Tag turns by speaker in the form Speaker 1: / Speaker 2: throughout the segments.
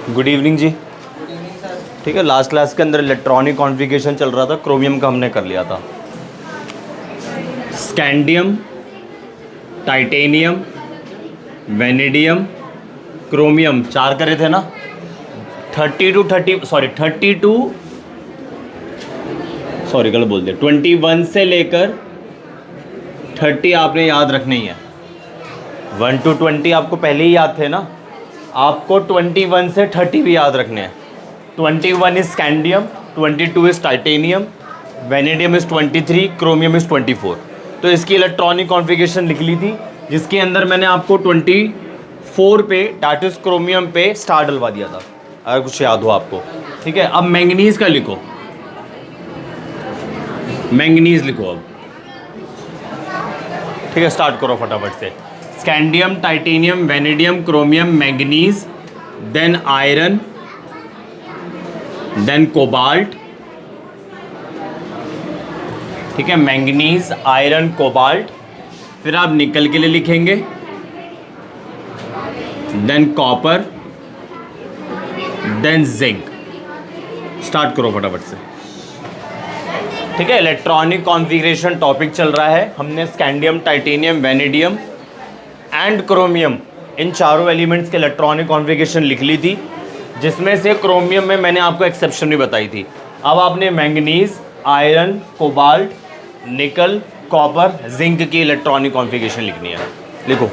Speaker 1: Good evening जी। ठीक है, last class के अंदर इलेक्ट्रॉनिक कॉन्फ़िगरेशन चल रहा था, क्रोमियम का हमने कर लिया था। स्कैंडियम, टाइटेनियम, वेनेडियम, क्रोमियम 4 करे थे ना। 21 से लेकर 30 आपने याद रखने ही है। 1 to 20 आपको पहले ही याद थे ना। आपको 21 से 30 भी याद रखने हैं। 21 is scandium, 22 is titanium, vanadium is 23, chromium is 24। तो इसकी इलेक्ट्रॉनिक कॉन्फ़िगरेशन लिख ली थी, जिसके अंदर मैंने आपको 24 पे डैट इज क्रोमियम पे स्टार डलवा दिया था, अगर कुछ याद हो आपको। ठीक है, अब मैंगनीज का लिखो, मैंगनीज लिखो अब। ठीक है, स्टार्ट करो फटाफट से। Scandium, titanium, vanadium, chromium, manganese, then iron, then cobalt. ठीक है, मैंगनीज, आयरन, कोबाल्ट। फिर आप निकल के लिए लिखेंगे, then copper, then zinc. Start करो फटाफट से। ठीक है, इलेक्ट्रॉनिक कॉन्फ़िगरेशन टॉपिक चल रहा है। हमने scandium, titanium, vanadium and chromium इन चारों एलिमेंट्स के इलेक्ट्रॉनिक कॉन्फ़िगरेशन लिख ली थी, जिसमें से क्रोमियम में मैंने आपको एक्सेप्शन भी बताई थी। अब आपने मैंगनीज, आयरन, कोबाल्ट, निकल, कॉपर, जिंक की इलेक्ट्रॉनिक कॉन्फ़िगरेशन लिखनी है। लिखो।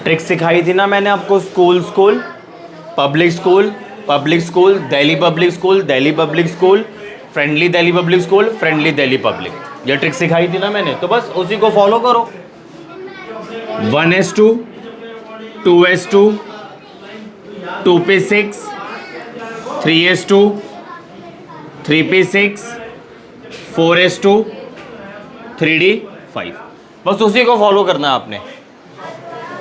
Speaker 1: ट्रिक सिखाई थी ना मैंने आपको, school school, public school, public school, Delhi public school, Delhi public school, friendly Delhi public school, friendly Delhi public. ये ट्रिक सिखाई थी ना मैंने, तो बस उसी को फॉलो करो। 1s2, 2s2, 2p6, 3s2, 3p6, 4s2, 3d5। बस उसी को फॉलो करना है आपने।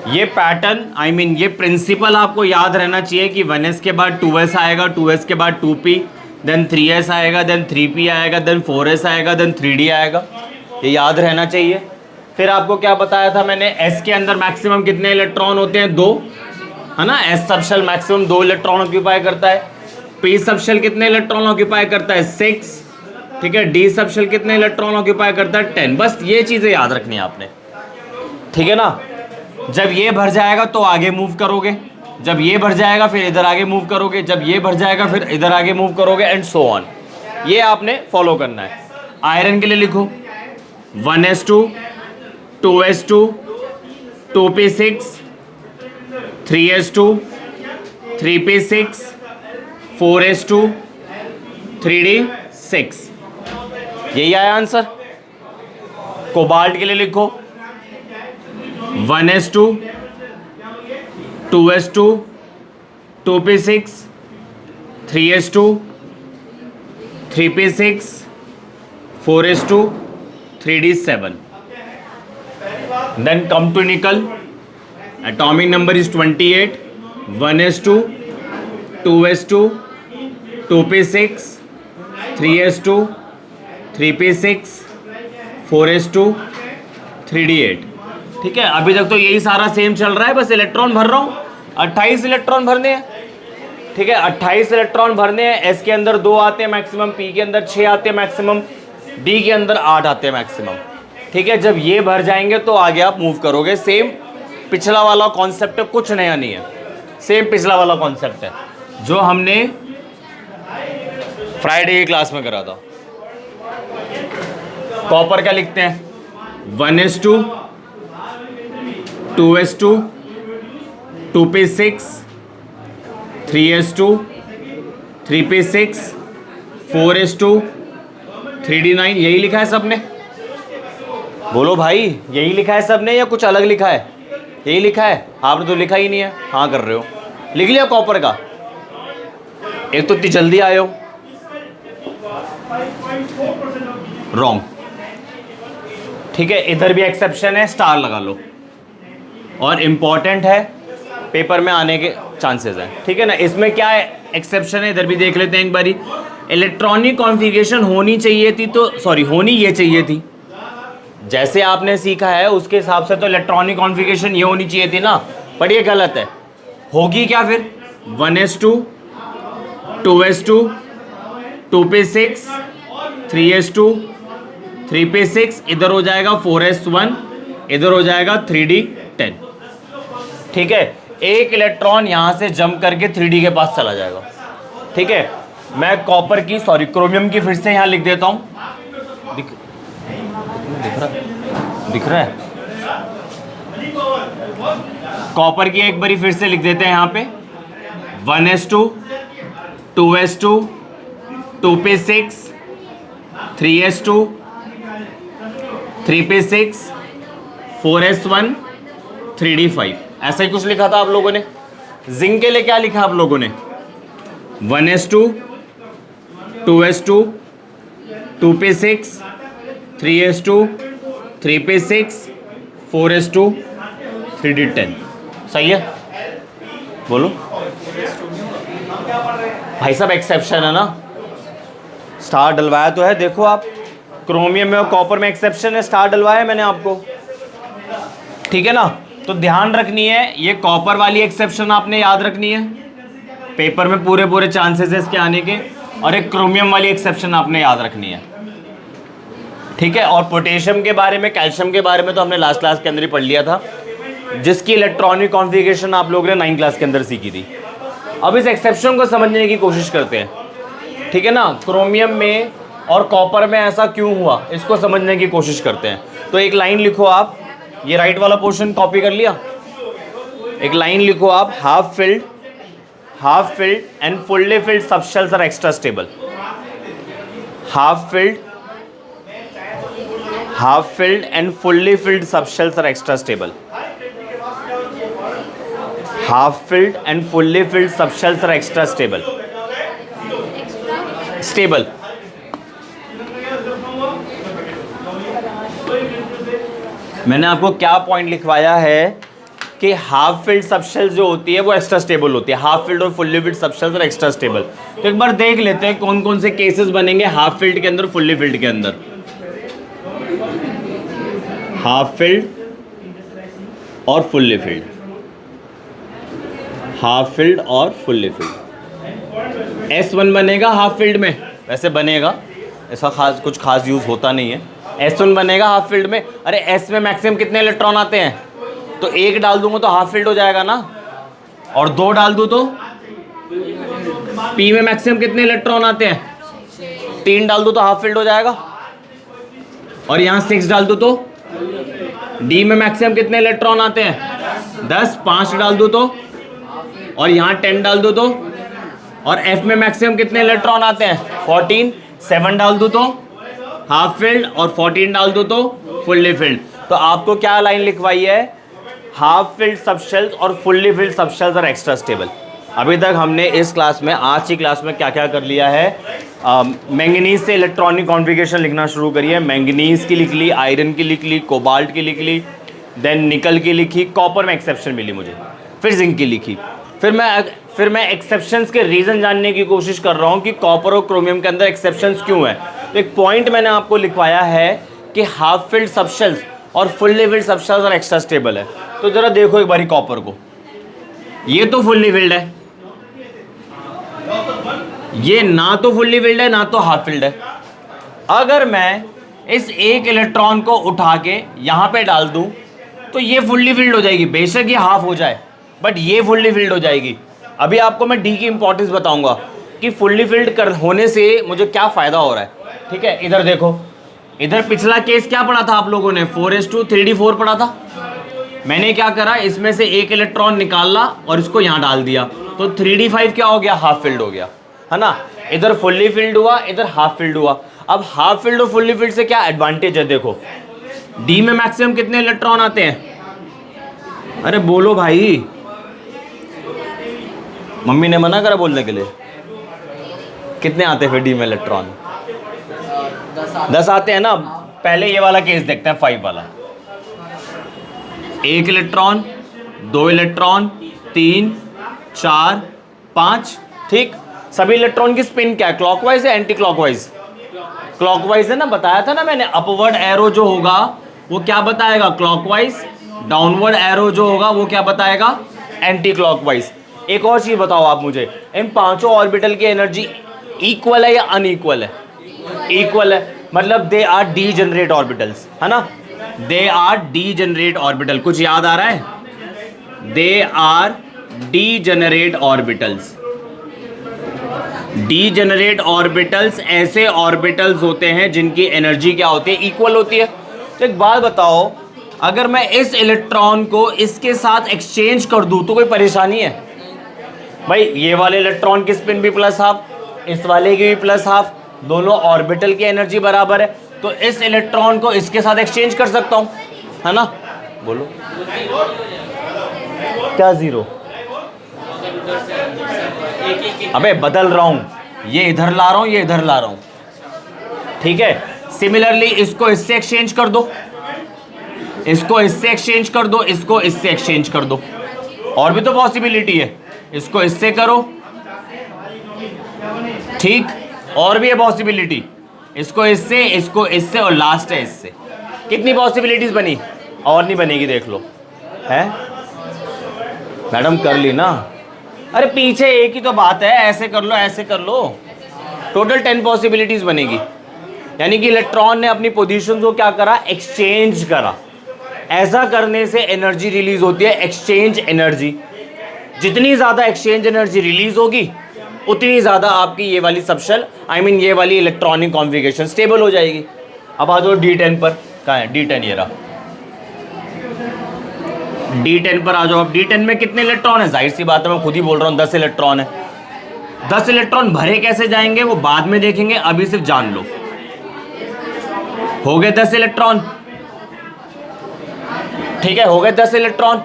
Speaker 1: ये पैटर्न ये प्रिंसिपल आपको याद रहना चाहिए कि 1s के बाद 2s आएगा, 2s के बाद 2p, देन 3s आएगा, देन 3p आएगा, देन 4s आएगा, देन 3d आएगा। ये याद रहना चाहिए। फिर आपको क्या बताया था मैंने, s के अंदर मैक्सिमम कितने इलेक्ट्रॉन होते हैं? 2, है ना। s subshell maximum 2 electron occupy करता है। p सबशेल कितने इलेक्ट्रॉन ऑक्यूपाई करता है? 6। ठीक है, d सबशेल कितने इलेक्ट्रॉन ऑक्यूपाई करता है? 10। बस ये चीज़ें याद रखनी है आपने। ठीक है ना। जब ये भर जाएगा तो आगे मूव करोगे, जब ये भर जाएगा फिर इधर आगे मूव करोगे, जब ये भर जाएगा फिर इधर आगे मूव करोगे, एंड सो ऑन। ये आपने फॉलो करना है। आयरन के लिए लिखो 1s2, 2s2, 2p6, 3s2, 3p6, 4s2, 3d6। यही आया आंसर। कोबाल्ट के लिए लिखो 1s2, 2s2, 2p6, 3s2, 3p6, 4s2, 3d7। Then come to nickel. Atomic number is 28. 1s2, 2s2, 2p6, 3s2, 3p6, 4s2, 3d8। ठीक है, अभी तक तो यही सारा सेम चल रहा है, बस इलेक्ट्रॉन भर रहा हूँ। 28 इलेक्ट्रॉन भरने हैं। ठीक है, 28 इलेक्ट्रॉन भरने हैं। s के अंदर 2 आते हैं मैक्सिमम, p के अंदर 6 आते हैं मैक्सिमम, d के अंदर 8 आते हैं मैक्सिमम। ठीक है, जब ये भर जाएंगे तो आगे आप मूव करोगे। सेम पिछला वाला कॉन्सेप्ट है, कुछ नया नहीं है, सेम पिछला वाला कॉन्सेप्ट है जो हमने फ्राइडे की क्लास में करा था। कॉपर क्या लिखते हैं 1s2 2s2 2p6 3s2 3p6 4s2 3d9, यही लिखा है सबने? बोलो भाई, यही लिखा है सबने या कुछ अलग लिखा है? यही लिखा है, आपने तो लिखा ही नहीं है। हाँ कर रहे हो, लिख लिया कॉपर का। एक तो इतनी जल्दी आए हो। रॉन्ग। ठीक है, इधर भी एक्सेप्शन है, स्टार लगा लो। और इंपॉर्टेंट है, पेपर में आने के चांसेस हैं। ठीक है ना, इसमें क्या है एक्सेप्शन है, इधर भी देख लेते हैं एक बारी। इलेक्ट्रॉनिक कॉन्फ़िगरेशन होनी चाहिए थी, तो सॉरी होनी ये चाहिए थी। जैसे आपने सीखा है उसके हिसाब से तो इलेक्ट्रॉनिक कॉन्फ़िगरेशन ये होनी चाहिए थी ना, पर ये गलत है। होगी क्या फिर 1s2 2s2 2p6 3s2 3p6, इधर हो जाएगा 4s1, इधर हो जाएगा 3d10। ठीक है, एक इलेक्ट्रॉन यहां से जंप करके 3d के पास चला जाएगा। ठीक है, मैं कॉपर की सॉरी क्रोमियम की फिर से यहां लिख देता हूं। दिख रहा है? कॉपर की एक बारी फिर से लिख देते हैं यहां पे 1s2 2s2 2p6 3s2 3p6 4s1 3d5, ऐसा ही कुछ लिखा था आप लोगों ने। जिंक के लिए क्या लिखा आप लोगों ने 1s2 2s2 2p6 3s2 3p6 4s2 3d10, सही है? बोलो भाई साहब, एक्सेप्शन है ना, स्टार डलवाया तो है। देखो आप, क्रोमियम में और कॉपर में एक्सेप्शन है, स्टार डलवाया है मैंने आपको। ठीक है ना, तो ध्यान रखनी है, ये कॉपर वाली एक्सेप्शन आपने याद रखनी है, पेपर में पूरे पूरे चांसेस है इसके आने के। और एक क्रोमियम वाली एक्सेप्शन आपने याद रखनी है। ठीक है, और पोटेशियम के बारे में, कैल्शियम के बारे में तो हमने लास्ट क्लास के अंदर ही पढ़ लिया था, जिसकी इलेक्ट्रॉनिक कॉन्फ़िगरेशन आप लोगों ने 9th क्लास के अंदर सीखी थी। अब इस एक्सेप्शन को समझने की कोशिश करते हैं। ठीक है ना, क्रोमियम में और कॉपर में ऐसा क्यों हुआ, इसको समझने की कोशिश करते हैं। तो एक लाइन लिखो आप, ये राइट वाला पोर्शन कॉपी कर लिया। एक लाइन लिखो आप, half filled and fully filled subshells are extra stable. Half filled and fully filled subshells are extra stable. Half filled and fully filled subshells are extra stable. Stable. मैंने आपको क्या point लिखवाया है कि हाफ फिल्ड सबशेल्स जो होती है वो एक्स्ट्रा स्टेबल होती है। हाफ फिल्ड और फुल्ली फिल्ड सबशेल्स और एक्स्ट्रा स्टेबल। तो एक बार देख लेते हैं कौन कौन से केसेस बनेंगे हाफ फिल्ड के अंदर, फुल्ली फिल्ड के अंदर। हाफ फिल्ड और फुल्ली फिल्ड, हाफ फिल्ड और फुल्ली फिल्ड। S1 बनेगा हाफ फील्ड में, वैसे बनेगा, ऐसा खास कुछ खास यूज़ होता नहीं है। S1 बनेगा हाफ फील्ड में। अरे S में मैक्सिमम कितने इलेक्ट्रॉन आते हैं, तो एक डाल दूंगा तो हाफ फील्ड हो जाएगा ना, और दो डाल दूँ तो P में मैक्सिमम कितने इलेक्ट्रॉन आते हैं, 3 डाल दूँ तो हाफ फील्ड हो जाएगा, और यहाँ 6 डाल दूँ तो D में मैक्सिमम कितने इलेक्ट्रॉन आते हैं 10, 5 डाल दूँ तो, और यहाँ 10 डाल दो तो, और F में मैक्सिमम कितने इलेक्ट्रॉन आते हैं 14, 7 डाल दो तो हाफ फील्ड, और 14 डाल दो तो फुल्ली फील्ड। तो आपको क्या लाइन लिखवाई है, हाफ फील्ड सबशेल्स और fully filled subshells are extra stable. अभी तक हमने इस क्लास में, आज की क्लास में क्या क्या कर लिया है, मैंगनीज से इलेक्ट्रॉनिक कॉन्फ़िगरेशन लिखना शुरू करी है। मैंगनीज की लिख ली, आयरन की लिख ली, कोबाल्ट की लिख ली, देन निकल की लिखी, कॉपर में एक्सेप्शन मिली मुझे, फिर जिंक की लिखी। फिर मैं एक्सेप्शंस के रीज़न जानने की कोशिश कर रहा हूँ कि कॉपर और क्रोमियम के अंदर एक्सेप्शंस क्यों है। तो एक पॉइंट मैंने आपको लिखवाया है कि हाफ फील्ड सबशेल्स और फुल्ली फील्ड सबशेल्स और एक्स्ट्रा स्टेबल है। तो ज़रा देखो एक बारी कॉपर को, ये तो फुल्ली फील्ड है, ये ना तो फुल्ली फील्ड है ना तो हाफ फील्ड है। अगर मैं इस एक इलेक्ट्रॉन को उठा के यहाँ पे डाल दूँ तो ये फुल्ली फील्ड हो जाएगी, बेशक ये हाफ हो जाए बट ये फुल्ली फील्ड हो जाएगी। अभी आपको मैं डी की इंपॉर्टेंस बताऊंगा कि फुल्ली फील्ड होने से मुझे क्या फ़ायदा हो रहा है। ठीक है, इधर देखो, इधर पिछला केस क्या पढ़ा था आप लोगों ने, 4s2 3d4 पढ़ा था। मैंने क्या करा, इसमें से एक इलेक्ट्रॉन निकाला और इसको यहां डाल दिया, तो 3d5 क्या हो गया, हाफ फिल्ड हो गया, है ना। इधर फुल्ली फिल्ड हुआ, इधर हाफ फिल्ड हुआ। अब हाफ फिल्ड और फुल्ली फिल्ड से क्या एडवांटेज है, देखो डी में मैक्सिमम कितने इलेक्ट्रॉन आते हैं, अरे बोलो भाई, मम्मी ने मना करा बोलने के लिए। कितने आते हैं फिर डी में इलेक्ट्रॉन, 10 आते हैं ना। पहले ये वाला केस देखते हैं, 5 वाला। एक इलेक्ट्रॉन, 2 इलेक्ट्रॉन, 3 4 5, ठीक। सभी इलेक्ट्रॉन की स्पिन क्या है, क्लॉकवाइज है एंटी क्लॉकवाइज, क्लॉकवाइज है ना, बताया था ना मैंने। अपवर्ड एरो जो होगा वो क्या बताएगा, क्लॉकवाइज। डाउनवर्ड एरो जो होगा वो क्या बताएगा, एंटी क्लॉकवाइज। एक और चीज बताओ आप मुझे, इन पांचों ऑर्बिटल की एनर्जी इक्वल है या अनइक्वल है, इक्वल है, मतलब दे आर डीजेनरेट ऑर्बिटल्स, है ना, दे आर डीजेनरेट ऑर्बिटल। कुछ याद आ रहा है, they are degenerate orbitals. Degenerate orbitals ऐसे ऑर्बिटल्स होते हैं जिनकी एनर्जी क्या होती है, इक्वल होती है। तो एक बात बताओ, अगर मैं इस इलेक्ट्रॉन को इसके साथ एक्सचेंज कर दूं तो कोई परेशानी है भाई। ये वाले इलेक्ट्रॉन की स्पिन भी प्लस हाफ, इस वाले की भी प्लस हाफ, दोनों ऑर्बिटल की एनर्जी बराबर है, तो इस इलेक्ट्रॉन को इसके साथ एक्सचेंज कर सकता हूं, है ना। बोलो क्या जीरो, अबे बदल रहा हूं, ये इधर ला रहा हूं, ये इधर ला रहा हूं, ठीक है। सिमिलरली इसको इससे एक्सचेंज कर दो, इसको इससे एक्सचेंज कर दो, इसको इससे एक्सचेंज कर दो, और भी तो पॉसिबिलिटी है, इसको इससे करो, ठीक, और भी है पॉसिबिलिटी, इसको इससे और लास्ट है इससे। कितनी पॉसिबिलिटीज बनी, और नहीं बनेगी, देख लो, है मैडम कर ली ना। अरे पीछे एक ही तो बात है, ऐसे कर लो, ऐसे कर लो, टोटल 10 पॉसिबिलिटीज बनेगी। यानी कि इलेक्ट्रॉन ने अपनी पोजीशन को क्या करा, एक्सचेंज करा। ऐसा करने से एनर्जी रिलीज होती है, एक्सचेंज एनर्जी। जितनी ज़्यादा एक्सचेंज एनर्जी रिलीज होगी उतनी ज़्यादा आपकी ये वाली सबशेल, ये वाली इलेक्ट्रॉनिक कॉन्फ़िगरेशन स्टेबल हो जाएगी। अब आ जाओ D10 पर, कहाँ है D10, ये रहा D10 पर आ जाओ। अब D10 में कितने इलेक्ट्रॉन है, जाहिर सी बात है, मैं खुद ही बोल रहा हूँ 10 इलेक्ट्रॉन है। 10 इलेक्ट्रॉन भरे कैसे जाएंगे वो बाद में देखेंगे, अभी सिर्फ जान लो। हो गए 10 इलेक्ट्रॉन, ठीक है, हो गए 10 इलेक्ट्रॉन।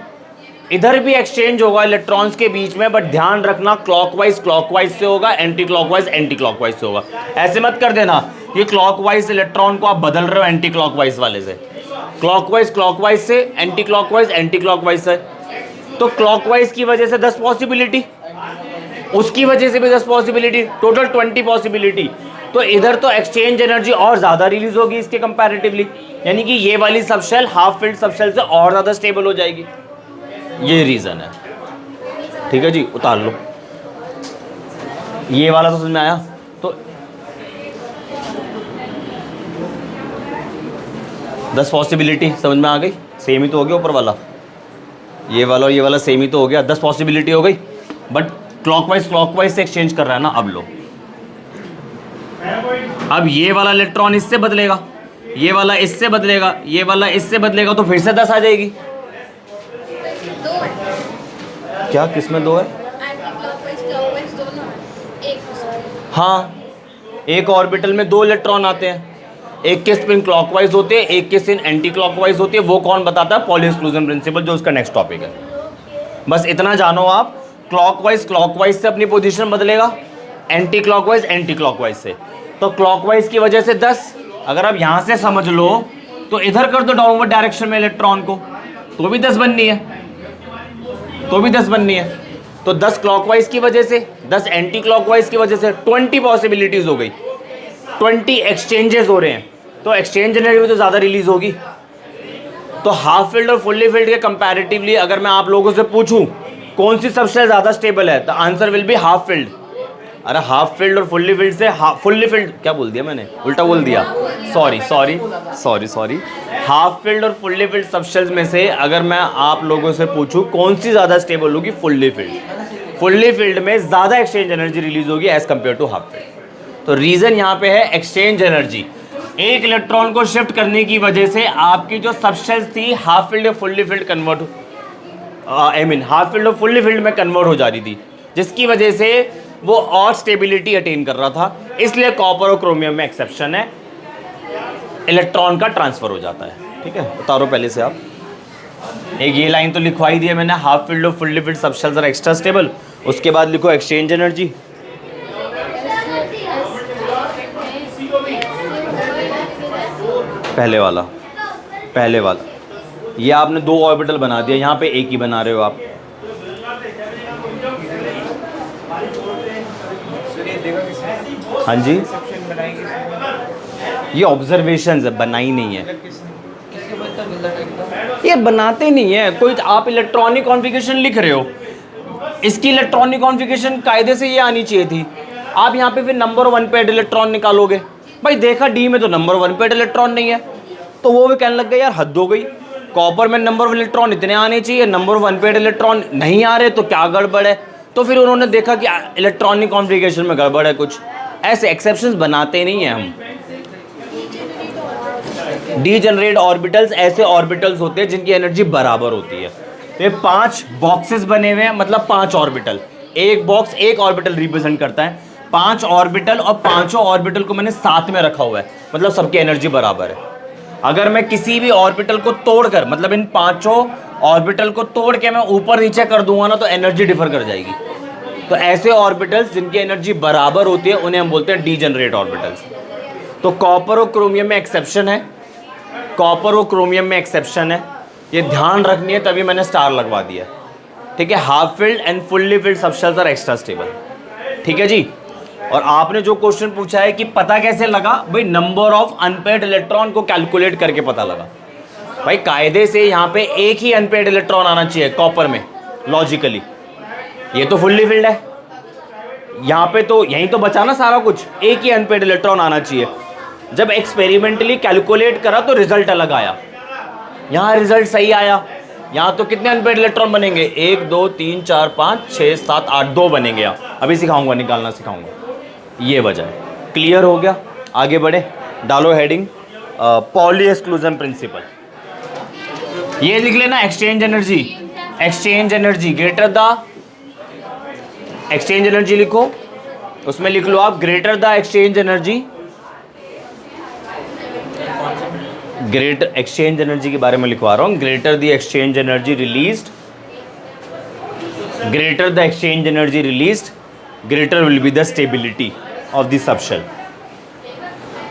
Speaker 1: इधर भी एक्सचेंज होगा इलेक्ट्रॉन्स के बीच में, बट ध्यान रखना क्लॉकवाइज क्लॉकवाइज से होगा, एंटी क्लॉकवाइज एंटी क्लॉकवाइज से होगा। ऐसे मत कर देना ये क्लॉकवाइज इलेक्ट्रॉन को आप बदल रहे हो एंटी क्लॉकवाइज वाले से, क्लॉकवाइज क्लॉकवाइज से, एंटी क्लॉकवाइज एंटी क्लॉकवाइज से। तो क्लॉकवाइज की वजह से 10 पॉसिबिलिटी, उसकी वजह से भी 10 पॉसिबिलिटी, टोटल 20 पॉसिबिलिटी। तो इधर तो एक्सचेंज एनर्जी और ज़्यादा रिलीज होगी इसके कंपैरेटिवली, यानी कि ये वाली सबशेल हाफ फिल्ड सबशेल से और ज़्यादा स्टेबल हो जाएगी। ये रीज़न है, ठीक है जी, उतार लो। ये वाला तो समझ में आया। तो 10 पॉसिबिलिटी समझ में आ गई, सेम ही तो हो गया ऊपर वाला, ये वाला और ये वाला सेम ही तो हो गया, 10 पॉसिबिलिटी हो गई, बट क्लॉकवाइज से एक्सचेंज कर रहा है ना। अब लो, अब ये वाला इलेक्ट्रॉन इससे बदलेगा, ये वाला इससे बदलेगा, ये वाला इससे बदलेगा, तो फिर से 10 आ जाएगी। क्या किसमें 2 है, हाँ, एक ऑर्बिटल में 2 इलेक्ट्रॉन आते हैं, एक के स्पिन क्लॉकवाइज होते हैं, एक के स्पिन एंटी क्लॉकवाइज होती है। वो कौन बताता है, पॉली एक्सक्लूजन प्रिंसिपल, जो उसका नेक्स्ट टॉपिक है। बस इतना जानो आप, क्लॉकवाइज से अपनी पोजीशन बदलेगा, एंटी क्लॉकवाइज से। तो क्लॉकवाइज की वजह से 10, अगर आप यहाँ से समझ लो तो इधर कर दो डाउनवर्ड डायरेक्शन में इलेक्ट्रॉन को, तो भी 10 बननी है, तो भी 10 बननी है। तो 10 क्लॉकवाइज की वजह से, 10 एंटी क्लॉकवाइज की वजह से 20 पॉसिबिलिटीज हो गई, 20 एक्सचेंजेस हो रहे हैं, तो एक्सचेंज एनर्जी भी तो ज़्यादा रिलीज होगी। तो हाफ फील्ड और फुल्ली फील्ड के कंपैरेटिवली अगर मैं आप लोगों से पूछूं कौन सी सबसे ज़्यादा स्टेबल है, तो answer will be half field. अरे हाफ फील्ड और फुल्ली फील्ड से, फुल्ली फील्ड क्या बोल दिया मैंने, उल्टा बोल दिया, सॉरी। हाफ फील्ड और फुल्ली फील्ड सबशेल्स में से अगर मैं आप लोगों से पूछूं कौन सी ज़्यादा स्टेबल होगी, फुल्ली फील्ड में ज़्यादा एक्सचेंज एनर्जी रिलीज होगी as compare to half filled. तो रीज़न यहाँ पे है एक्सचेंज एनर्जी। एक इलेक्ट्रॉन को शिफ्ट करने की वजह से आपकी जो सबशेल्स थी half filled fully filled convert half filled और फुल्ली फील्ड में कन्वर्ट हो जा रही थी, जिसकी वजह से वो और स्टेबिलिटी अटेन कर रहा था। इसलिए कॉपर और क्रोमियम में एक्सेप्शन है, इलेक्ट्रॉन का ट्रांसफर हो जाता है। ठीक है, उतारो पहले से आप। एक ये लाइन तो लिखवाई दी है मैंने, हाफ फील्ड और fully filled subshells are extra stable. उसके बाद लिखो एक्सचेंज एनर्जी। पहले वाला ये आपने दो ऑर्बिटल बना दिया, यहाँ पे एक ही बना रहे हो आप। हाँ जी, ये ऑब्जर्वेशंस है, बनाई नहीं है, ये बनाते नहीं है कोई। आप इलेक्ट्रॉनिक कॉन्फ़िगरेशन लिख रहे हो, इसकी इलेक्ट्रॉनिक कॉन्फ़िगरेशन कायदे से ये आनी चाहिए थी। आप यहाँ पे फिर नंबर 1 पेड इलेक्ट्रॉन निकालोगे। भाई देखा डी में तो नंबर 1 पेड इलेक्ट्रॉन नहीं है, तो वो भी कहने लग गए यार हद हो गई, कॉपर में नंबर 1 इलेक्ट्रॉन इतने आने चाहिए, नंबर 1 पेड इलेक्ट्रॉन नहीं आ रहे, तो क्या गड़बड़ है। तो फिर उन्होंने देखा कि इलेक्ट्रॉनिक कॉन्फ़िगरेशन में गड़बड़ है कुछ। ऐसे एक्सेप्शंस बनाते नहीं हैं हम। डीजेनरेट ऑर्बिटल्स ऐसे ऑर्बिटल्स होते हैं जिनकी एनर्जी बराबर होती है। तो ये 5 बॉक्सेस बने हुए हैं, मतलब 5 ऑर्बिटल, एक बॉक्स एक ऑर्बिटल रिप्रेजेंट करता है। 5 ऑर्बिटल और पांचों ऑर्बिटल को मैंने साथ में रखा हुआ है, मतलब सबकी एनर्जी बराबर है। अगर मैं किसी भी ऑर्बिटल को तोड़कर, मतलब इन पांचों ऑर्बिटल को तोड़ के मैं ऊपर नीचे कर दूंगा ना, तो एनर्जी डिफर कर जाएगी। तो ऐसे ऑर्बिटल्स जिनकी एनर्जी बराबर होती है उन्हें हम बोलते हैं डीजेनरेट ऑर्बिटल्स। तो कॉपर और क्रोमियम में एक्सेप्शन है, कॉपर और क्रोमियम में एक्सेप्शन है, ये ध्यान रखनी है, तभी मैंने स्टार लगवा दिया। ठीक है, half filled and fully filled subshells are extra stable. ठीक है जी। और आपने जो क्वेश्चन पूछा है कि पता कैसे लगा, भाई नंबर ऑफ अनपेयर्ड इलेक्ट्रॉन को कैलकुलेट करके पता लगा। भाई कायदे से यहाँ पे एक ही अनपेयर्ड इलेक्ट्रॉन आना चाहिए कॉपर में, लॉजिकली। ये तो फुल्ली फील्ड है, यहाँ पे तो यहीं तो बचा ना सारा कुछ, एक ही अनपेयर्ड इलेक्ट्रॉन आना चाहिए। जब एक्सपेरिमेंटली कैलकुलेट करा तो रिजल्ट अलग आया, यहाँ रिजल्ट सही आया। यहाँ तो कितने अनपेयर्ड इलेक्ट्रॉन बनेंगे, 1 2 3 4 5 6 7 8, 2 बनेंगे। यहाँ अभी सिखाऊंगा, निकालना सिखाऊंगा। ये वजह है। क्लियर हो गया, आगे बढ़े। डालो हेडिंग पॉली एक्सक्लूजन प्रिंसिपल। ये लिख लेना exchange energy, exchange energy greater the, exchange energy लिखो, उसमें लिख लो आप greater the exchange energy. Greater exchange energy के बारे में लिखवा रहा हूं, greater the exchange energy released, greater the exchange energy released, greater will be the stability of the subshell,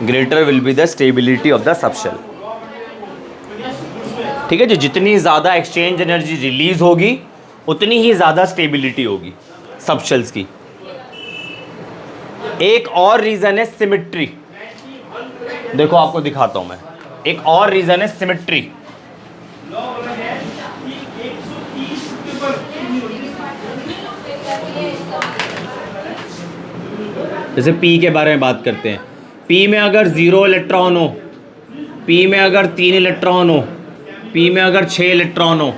Speaker 1: greater will be the stability of the subshell। ठीक है जी, जितनी ज़्यादा एक्सचेंज एनर्जी रिलीज होगी उतनी ही ज़्यादा स्टेबिलिटी होगी सबशेल्स की। एक और रीज़न है सिमेट्री, देखो आपको दिखाता हूं मैं। एक और रीज़न है सिमेट्री। जैसे P के बारे में बात करते हैं, P में अगर 0 इलेक्ट्रॉन हो, P में अगर 3 इलेक्ट्रॉन हो, P में अगर 6 इलेक्ट्रॉन हो,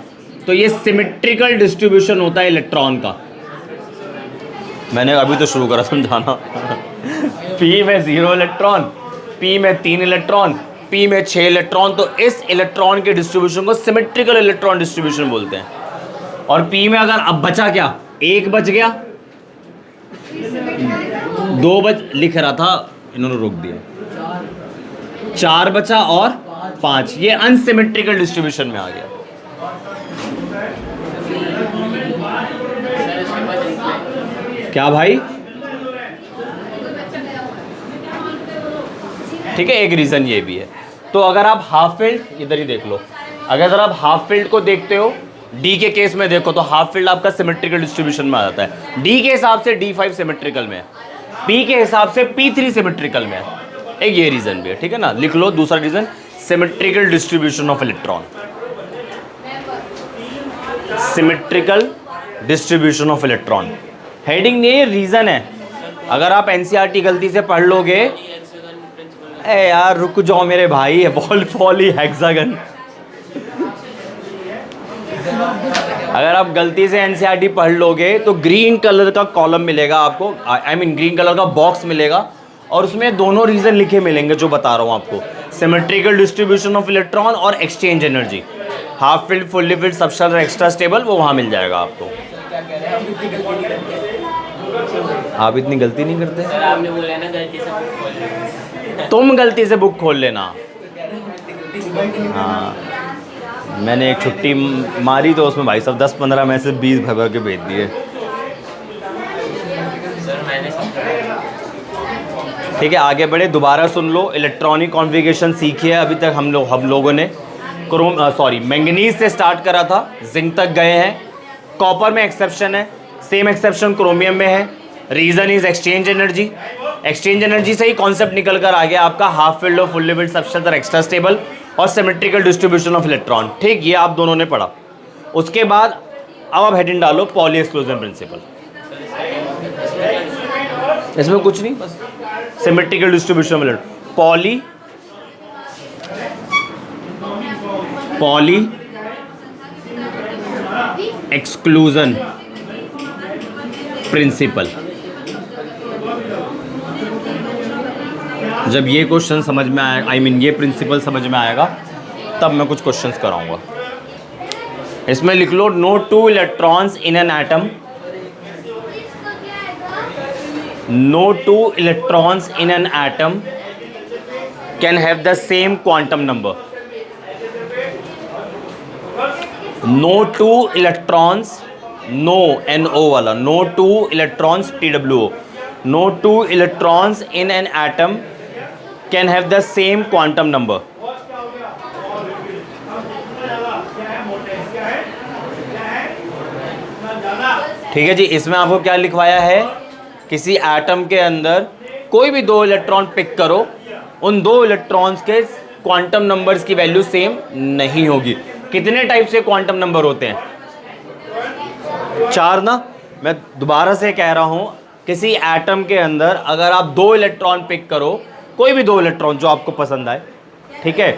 Speaker 1: तो ये सिमेट्रिकल डिस्ट्रीब्यूशन होता है इलेक्ट्रॉन का। मैंने अभी तो शुरू करा समझाना। P में 0 इलेक्ट्रॉन, P में 3 इलेक्ट्रॉन, P में 6 इलेक्ट्रॉन, तो इस इलेक्ट्रॉन के डिस्ट्रीब्यूशन को सिमेट्रिकल इलेक्ट्रॉन डिस्ट्रीब्यूशन बोलते हैं। और P में अगर अब बचा क्या, 1 बच गया, 2 लिख रहा था, इन्होंने रोक दिया, 4 बचा और 5, ये अनसिमेट्रिकल डिस्ट्रीब्यूशन में आ गया। क्या भाई, ठीक है, एक रीजन ये भी है। तो अगर आप हाफ फील्ड, इधर ही देख लो, अगर आप हाफ फील्ड को देखते हो, डी के केस में देखो तो हाफ फील्ड आपका सिमेट्रिकल डिस्ट्रीब्यूशन में आ जाता है। डी के हिसाब से D5 सिमेट्रिकल में है, P के हिसाब से P3 सिमेट्रिकल में है। एक ये रीजन भी है, ठीक है ना। लिख लो दूसरा reason, symmetrical distribution of electron, symmetrical distribution of electron. Heading नहीं, रीजन है। अगर आप एनसीईआरटी गलती से पढ़ लोगे, ए यार रुक जाओ मेरे भाई, पॉली हेक्सागन। अगर आप गलती से एनसीईआरटी पढ़ लोगे तो ग्रीन कलर का कॉलम मिलेगा आपको, आई मीन ग्रीन कलर का बॉक्स मिलेगा, और उसमें दोनों रीज़न लिखे मिलेंगे जो बता रहा हूँ आपको, सिमेट्रिकल डिस्ट्रीब्यूशन ऑफ इलेक्ट्रॉन और exchange energy, half filled, fully filled, सबस्टेबल, एक्स्ट्रा स्टेबल, वो वहाँ मिल जाएगा आपको। आप इतनी गलती नहीं करते
Speaker 2: सर आपने बोला ना गलती से बुक खोल लेना।
Speaker 1: तुम गलती से बुक खोल लेना। हाँ, मैंने एक छुट्टी मारी तो उसमें भाई साहब 10-15 में से 20 भर के भेज दिए।
Speaker 2: सर मैंने
Speaker 1: ठीक है, आगे बढ़े, दोबारा सुन लो। इलेक्ट्रॉनिक कॉन्फ़िगरेशन सीखी है अभी तक हम लोगों ने। मैंगनीज से स्टार्ट करा था, जिंक तक गए हैं। कॉपर में एक्सेप्शन है, सेम एक्सेप्शन क्रोमियम में है। Reason is exchange energy. Exchange energy से ही कॉन्सेप्ट निकल कर आ गया आपका हाफ फील्ड और फुल्ली फील्ड, सबस्टेबल, एक्स्ट्रा स्टेबल और सिमेट्रिकल डिस्ट्रीब्यूशन ऑफ इलेक्ट्रॉन। ठीक, ये आप दोनों ने पढ़ा। उसके बाद अब आप हेडिंग डालो पॉली एक्सक्लूजन प्रिंसिपल। इसमें कुछ नहीं, बस symmetrical distribution of electron, poly exclusion principle. जब ये क्वेश्चन समझ में आए, ये प्रिंसिपल समझ में आएगा, तब मैं कुछ क्वेश्चंस कराऊंगा। इसमें लिख लो, no two electrons in an atom, no two electrons in an atom can have the same quantum number. No two electrons, no NO वाला, no two electrons TWO, no two electrons in an atom can have the same quantum number. ठीक है जी, इसमें आपको क्या लिखवाया है, किसी atom के अंदर कोई भी 2 इलेक्ट्रॉन पिक करो, उन 2 इलेक्ट्रॉन्स के क्वांटम नंबर्स की वैल्यू सेम नहीं होगी। कितने टाइप से क्वांटम नंबर होते हैं? 4 ना। मैं दोबारा से कह रहा हूं, किसी एटम के अंदर अगर आप 2 इलेक्ट्रॉन पिक करो, कोई भी 2 इलेक्ट्रॉन जो आपको पसंद आए, ठीक है,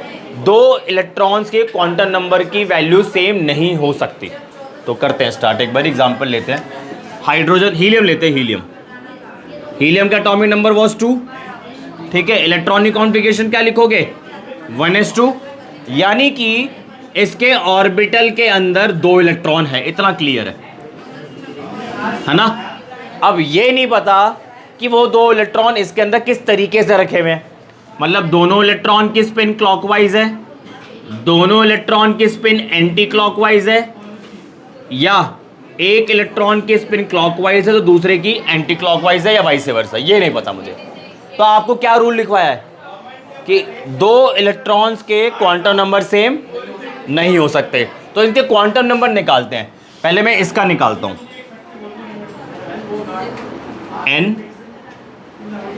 Speaker 1: 2 इलेक्ट्रॉन्स के क्वांटम नंबर की वैल्यू सेम नहीं हो सकती। तो करते हैं स्टार्ट, एक बार एग्जांपल लेते हैं। हाइड्रोजन, हीलियम लेते हैं, हीलियम का एटॉमिक नंबर वाज 2, ठीक है। इलेक्ट्रॉनिक कॉन्फ़िगरेशन क्या लिखोगे, 1s2, यानी कि इसके ऑर्बिटल के अंदर 2 इलेक्ट्रॉन है, इतना क्लियर है ना। अब ये नहीं पता कि वो 2 इलेक्ट्रॉन इसके अंदर किस तरीके से रखे हुए हैं, मतलब दोनों इलेक्ट्रॉन की स्पिन क्लॉकवाइज है, दोनों इलेक्ट्रॉन की स्पिन एंटी क्लॉकवाइज है, या एक इलेक्ट्रॉन की स्पिन क्लॉकवाइज है तो दूसरे की एंटी क्लॉकवाइज है, या वाइस वर्सा, ये नहीं पता मुझे। तो आपको क्या रूल लिखवाया है कि 2 इलेक्ट्रॉन्स के क्वांटम नंबर सेम नहीं हो सकते, तो इनके क्वांटम नंबर निकालते हैं। पहले मैं इसका निकालता हूं, N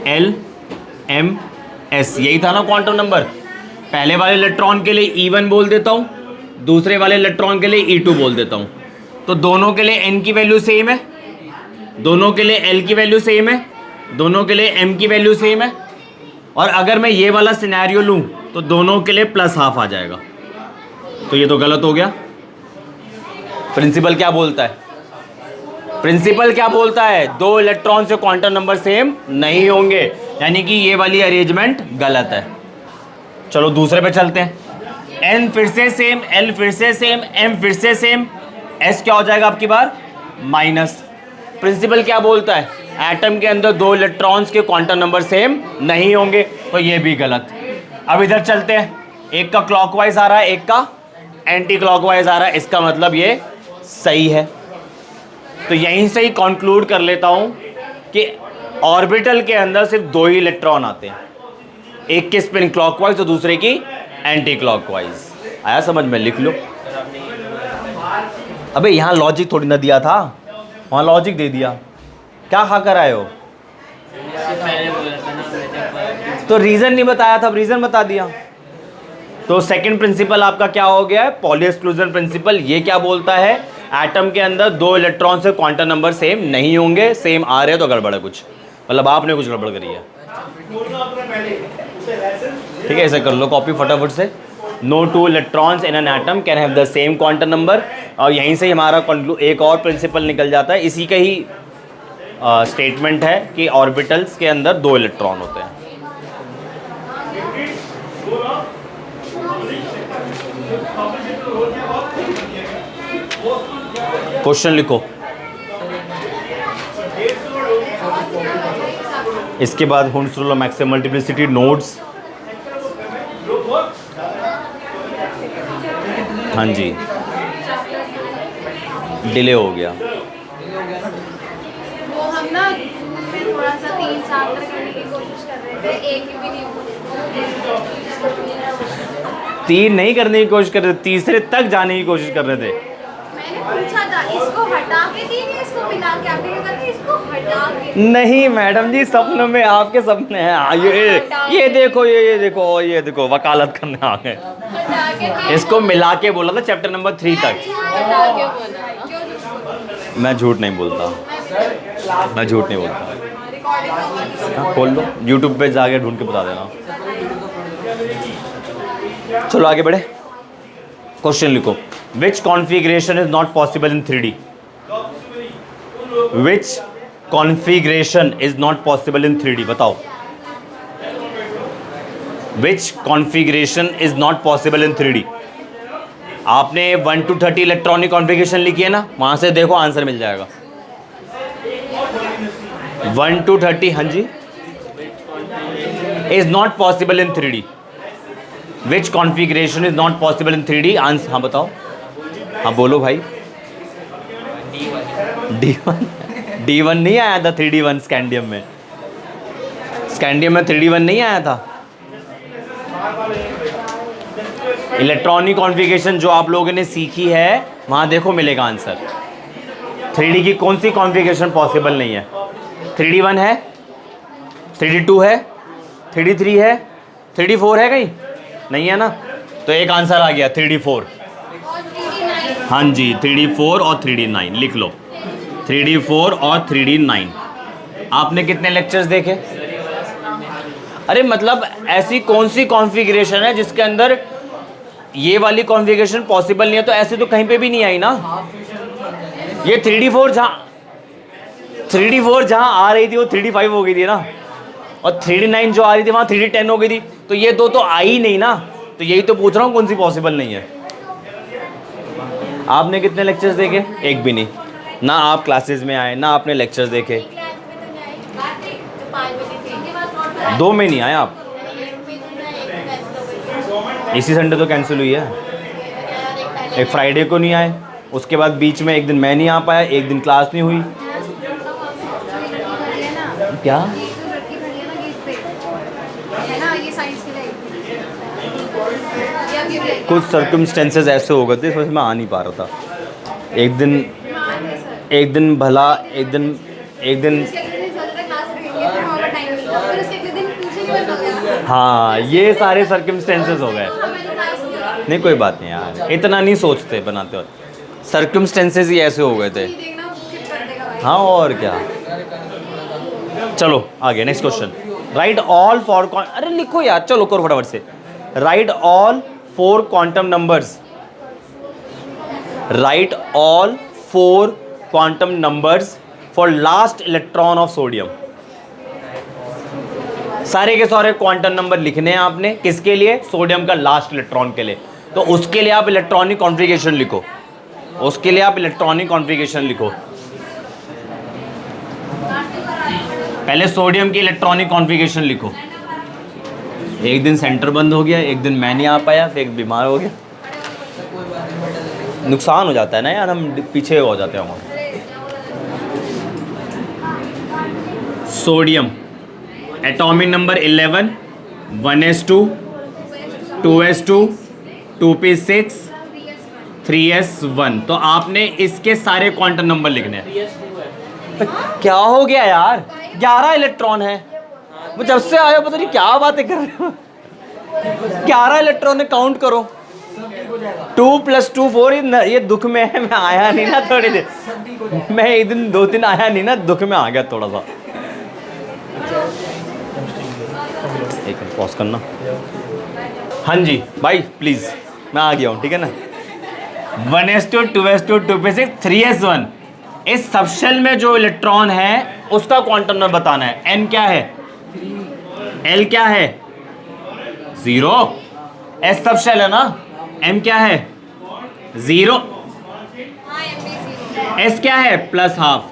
Speaker 1: L M S, यही था ना क्वांटम नंबर। पहले वाले इलेक्ट्रॉन के लिए E1 बोल देता हूं, दूसरे वाले इलेक्ट्रॉन के लिए E2 बोल देता हूं। तो दोनों के लिए N की वैल्यू सेम है, दोनों के लिए L की वैल्यू सेम है, दोनों के लिए M की वैल्यू सेम है। और अगर मैं ये वाला सिनेरियो लूं तो दोनों के लिए +½ आ जाएगा, तो ये तो गलत हो गया। प्रिंसिपल क्या बोलता है, प्रिंसिपल क्या बोलता है, 2 इलेक्ट्रॉन से क्वांटम नंबर सेम नहीं होंगे, यानी कि ये वाली अरेंजमेंट गलत है। चलो दूसरे पे चलते हैं। N फिर से सेम, L फिर से सेम, M फिर से सेम, S क्या हो जाएगा आपकी बार, माइनस। प्रिंसिपल क्या बोलता है, एटम के अंदर 2 इलेक्ट्रॉन्स के क्वांटम नंबर सेम नहीं होंगे, तो ये भी गलत। अब इधर चलते हैं, एक का क्लॉकवाइज आ रहा है, एक का एंटी क्लॉकवाइज आ रहा है, इसका मतलब ये सही है। तो यहीं से ही कंक्लूड कर लेता हूं कि ऑर्बिटल के अंदर सिर्फ 2 ही इलेक्ट्रॉन आते हैं, एक की स्पिन क्लॉकवाइज तो दूसरे की एंटी क्लॉकवाइज। आया समझ में, लिख लो। अबे यहाँ लॉजिक थोड़ी ना दिया था, वहाँ लॉजिक दे दिया। क्या खा कर आए हो? तो रीजन नहीं बताया था, रीजन बता दिया। तो सेकंड प्रिंसिपल आपका क्या हो गया है, पॉली एक्सक्लूजन प्रिंसिपल। ये क्या बोलता है, एटम के अंदर 2 इलेक्ट्रॉन से क्वांटम नंबर सेम नहीं होंगे, सेम आ रहे तो गड़बड़ है कुछ, मतलब आपने कुछ गड़बड़ करी है। ठीक है, ऐसे कर लो कॉपी फटाफट से। No 2 electrons in an atom can have the same quantum number, और यहीं से हमारा एक और प्रिंसिपल निकल जाता है, इसी का ही स्टेटमेंट है कि ऑर्बिटल्स के अंदर 2 इलेक्ट्रॉन होते हैं। क्वेश्चन लिखो। इसके बाद हुंस rule of maximum multiplicity nodes. हाँ जी, डिले हो गया।
Speaker 3: वो हम ना फिर थोड़ा सा 3 साल तक करने की कोशिश कर रहे थे, एक भी नहीं हुआ।
Speaker 1: 3 नहीं करने की कोशिश कर रहे थे, तीसरे तक जाने की कोशिश कर रहे थे।
Speaker 3: मैंने पूछा था इसको हटा के 3 या इसको मिला के, आपने क्या कहा इसको हटा के।
Speaker 1: नहीं मैडम जी, सपनों में आपके सपने हैं। ये देखो, ये देखो वकालत करने आ गए।
Speaker 3: हटा के 3
Speaker 1: इसको मिला के बोला था चैप्टर नंबर 3 तक।
Speaker 3: हटा के बोला। क्यों झूठ बोला?
Speaker 1: मैं झूठ नहीं बोलता, मैं झूठ नहीं बोलता।
Speaker 3: रिकॉर्डिंग
Speaker 1: हाँ, खोल लो, यूट्यूब पे जाके ढूंढ के बता देना। चलो आगे बढ़े। क्वेश्चन लिखो। Which configuration is not possible in 3D? Which configuration is not possible in 3D? बताओ। Which configuration is not possible in 3D? आपने 1 to 30 इलेक्ट्रॉनिक कॉन्फ़िगरेशन लिखी है ना, वहां से देखो आंसर मिल जाएगा। 1 to 30, हाँ जी, is not possible in 3D। Which configuration is not possible in 3D? Answer हाँ बताओ, हाँ बोलो भाई। D1 नहीं आया था 3D1 स्कैंडियम में। स्कैंडियम में 3D1 नहीं आया था। इलेक्ट्रॉनिक कॉन्फ़िगरेशन जो आप लोगों ने सीखी है वहां देखो मिलेगा आंसर। 3D की कौन सी कॉन्फ़िगरेशन पॉसिबल नहीं है? 3D1 है, 3D2 है, 3D3 है, 3D4 है कहीं? नहीं है ना, तो एक आंसर आ गया 3D4। हाँ जी, 3D4 और 3D9 लिख लो। 3D4 और 3D9। आपने कितने लेक्चर्स देखे? अरे मतलब ऐसी कौन सी कॉन्फ़िगरेशन है जिसके अंदर ये वाली कॉन्फ़िगरेशन पॉसिबल नहीं है? तो ऐसे तो कहीं पे भी नहीं आई ना। ये 3D4 जहाँ आ रही थी वो 3D5 हो गई थी ना, और 3D9 जो आ रही थी वहाँ 3D10 हो गई थी। तो ये दो तो आई ही नहीं ना, तो यही तो पूछ रहा हूँ कौन सी पॉसिबल नहीं है। आपने कितने लेक्चर्स देखे? एक भी नहीं ना। आप क्लासेस में आए ना, आपने लेक्चर्स देखे। 2 में नहीं आए आप। इसी संडे तो कैंसिल हुई है। एक फ्राइडे को नहीं आए, उसके बाद बीच में एक दिन मैं नहीं आ पाया, एक दिन क्लास नहीं हुई। क्या? कुछ सर्कमस्टेंसेस ऐसे हो गए थे, इसमें मैं आ नहीं पा रहा था। एक दिन भला, एक दिन हाँ, ये सारे सर्कमस्टेंसेस हो गए। नहीं कोई बात नहीं यार, इतना नहीं सोचते बनाते वक्त। सर्कमस्टेंसेस ही ऐसे हो गए थे। हाँ और क्या। चलो आगे नेक्स्ट क्वेश्चन। राइट ऑल 4 अरे लिखो यार, चलो करो फटाफट से। Right all 4 quantum numbers. Right all 4 quantum numbers for last electron of sodium. सारे के सारे क्वांटम नंबर लिखने हैं आपने। किसके लिए? सोडियम का लास्ट इलेक्ट्रॉन के लिए। तो उसके लिए आप इलेक्ट्रॉनिक कॉन्फ़िगरेशन लिखो। उसके लिए आप इलेक्ट्रॉनिक कॉन्फ़िगरेशन लिखो। पहले सोडियम की इलेक्ट्रॉनिक कॉन्फ़िगरेशन लिखो। एक दिन सेंटर बंद हो गया, एक दिन मैं नहीं आ पाया, फिर एक बीमार हो गया। नुकसान हो जाता है ना यार, हम पीछे हो जाते हैं हमारे। Sodium atomic number 11, 1s2, 2s2, 2p6, 3s1। तो आपने इसके सारे क्वांटम नंबर लिखने हैं। क्या हो गया यार, 11 इलेक्ट्रॉन है। वो जब से आया पता नहीं क्या बातें कर रहे हो। 11 इलेक्ट्रॉन है, काउंट करो। 2 + 2 4। ये दुख में है, मैं आया नहीं ना थोड़ी देर। मैं एक दिन 2 दिन आया नहीं ना, दुख में आ गया थोड़ा सा। एक मिनट पॉज करना। हाँ जी भाई प्लीज़, मैं आ गया हूँ, ठीक है ना। 1s2, 2s2, 2p6, 3s1। इस सबशेल में जो इलेक्ट्रॉन है उसका क्वांटम नंबर बताना है। n क्या है, l क्या है, 0, s सब शेल है ना, m क्या है 0,
Speaker 3: हाँ एमबी जीरो।
Speaker 1: s क्या है प्लस हाफ।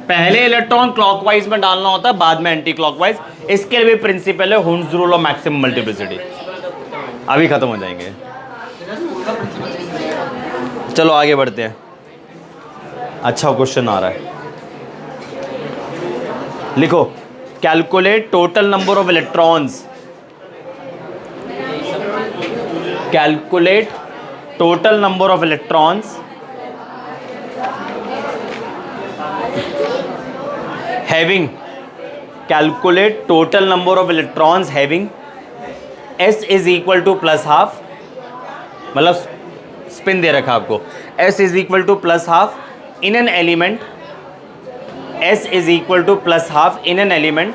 Speaker 1: पहले इलेक्ट्रॉन क्लॉकवाइज में डालना होता है, बाद में एंटी क्लॉकवाइज। इसके लिए भी प्रिंसिपल है हुंस रूल ऑफ मैक्सिमम मल्टीप्लिसिटी। अभी खत्म हो जाएंगे, चलो आगे बढ़ते हैं। अच्छा क्वेश्चन आ रहा है, लिखो calculate total number of electrons, calculate total number of electrons having, calculate total number of electrons having s is equal to plus half, मतलब स्पिन दे रखा आपको, s is equal to plus half in an element, s is equal to plus half in an element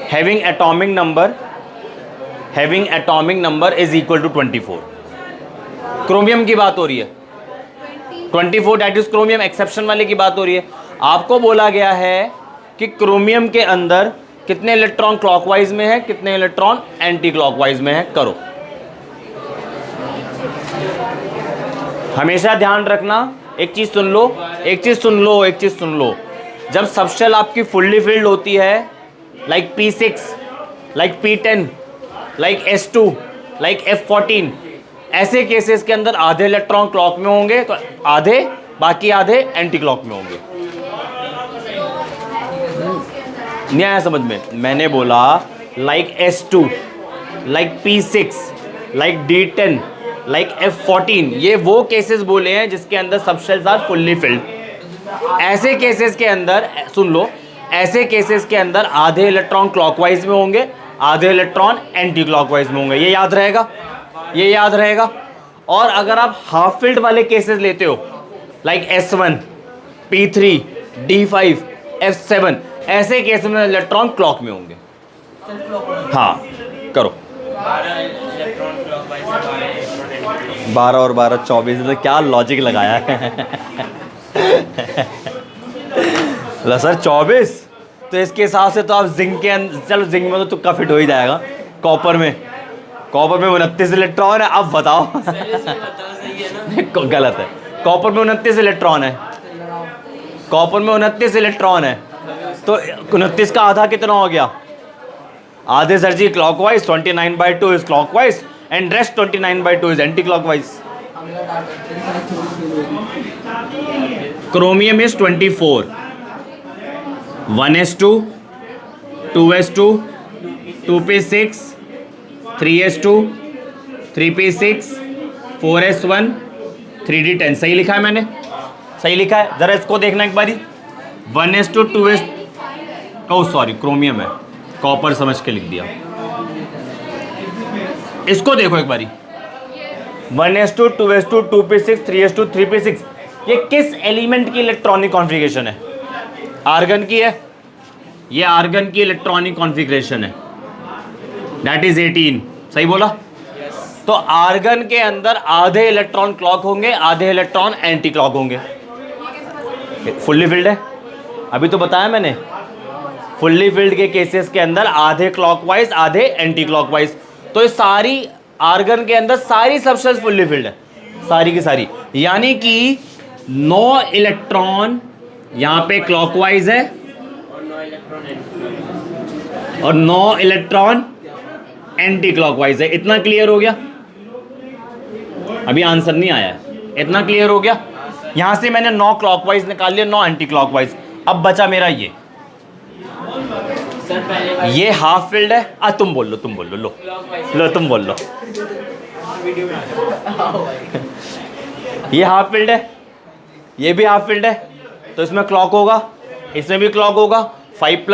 Speaker 1: having atomic number is equal to 24। Chromium की बात हो रही है, 24 date is chromium, exception वाले की बात हो रही है। आपको बोला गया है कि क्रोमियम के अंदर कितने इलेक्ट्रॉन क्लॉकवाइज में है, कितने इलेक्ट्रॉन एंटी क्लॉकवाइज में है। करो, हमेशा ध्यान रखना, एक चीज सुन लो, एक चीज सुन लो, एक चीज सुन लो। जब सबशेल आपकी फुल्ली फिल्ड होती है, like P6, like P10, like S2, like F14, ऐसे केसेस के अंदर आधे इलेक्ट्रॉन क्लॉक में होंगे, तो आधे, बाकी आधे एंटी क्लॉक में होंगे। नहीं आया समझ में? मैंने बोला like S2, like P6, like D10, like F14, ये वो केसेस बोले हैं जिसके अंदर सबशेल्स आर फुल्ली फिल्ड। ऐसे केसेस के अंदर, सुन लो, ऐसे केसेस के अंदर आधे इलेक्ट्रॉन क्लॉकवाइज में होंगे, आधे इलेक्ट्रॉन एंटी क्लॉकवाइज में होंगे। ये याद रहेगा, ये याद रहेगा। और अगर आप हाफ फिल्ड वाले केसेस लेते हो, like S1, P3, D5, F7, ऐसे केस में इलेक्ट्रॉन क्लॉक में होंगे। हाँ करो, 12 और 12 24, तो क्या लॉजिक लगाया है। सर 24, तो इसके हिसाब से तो आप जिंक के अंदर, चलो जिंक में तो तुक्का फिट हो ही जाएगा। कॉपर में 29 इलेक्ट्रॉन है, अब बताओ। गलत है, कॉपर में 29 इलेक्ट्रॉन है, कॉपर में 29 इलेक्ट्रॉन है, तो 29 का आधा कितना हो गया? आधे sir ji clockwise, 29/2 is clockwise and rest 29/2 is anti clockwise. Chromium is 24, 1s2, 2s2, 2p6, 3s2, 3p6, 4s1, 3d10। सही लिखा है मैंने? सही लिखा है? जरा इसको देखना एक बारी। 1s2, 2s, oh sorry chromium है, कॉपर समझ के लिख दिया। इसको देखो एक बारी, 1s2, 2s2, 2p6, 3s2, 3p6, ये किस एलिमेंट की इलेक्ट्रॉनिक कॉन्फ़िगरेशन है? आर्गन की है, ये आर्गन की इलेक्ट्रॉनिक कॉन्फ़िगरेशन है, दैट इज 18। सही बोला? तो आर्गन के अंदर आधे इलेक्ट्रॉन क्लॉक होंगे, आधे इलेक्ट्रॉन एंटी क्लॉक होंगे। फुल्ली फिल्ड है, अभी तो बताया मैंने। फुल्ली फिल्ड के केसेस के अंदर आधे क्लॉकवाइज, आधे एंटी क्लॉकवाइज। तो सारी आर्गन के अंदर सारी सबशेल्स फुल्ली फिल्ड है, सारी की सारी, यानी कि 9 इलेक्ट्रॉन यहाँ पे क्लॉकवाइज है और 9 इलेक्ट्रॉन एंटी क्लॉकवाइज है। इतना क्लियर हो गया? अभी आंसर नहीं आया है, इतना क्लियर हो गया? यहां से मैंने 9 क्लॉकवाइज निकाल लिया, 9 एंटी क्लॉकवाइज। अब बचा मेरा ये हाफ फील्ड है। तुम बोल लो, तुम बोल लो, लो तुम बोल लो। ये हाफ फील्ड है, ये भी हाफ फील्ड है, तो इसमें क्लॉक होगा, इसमें भी क्लॉक होगा। 5 +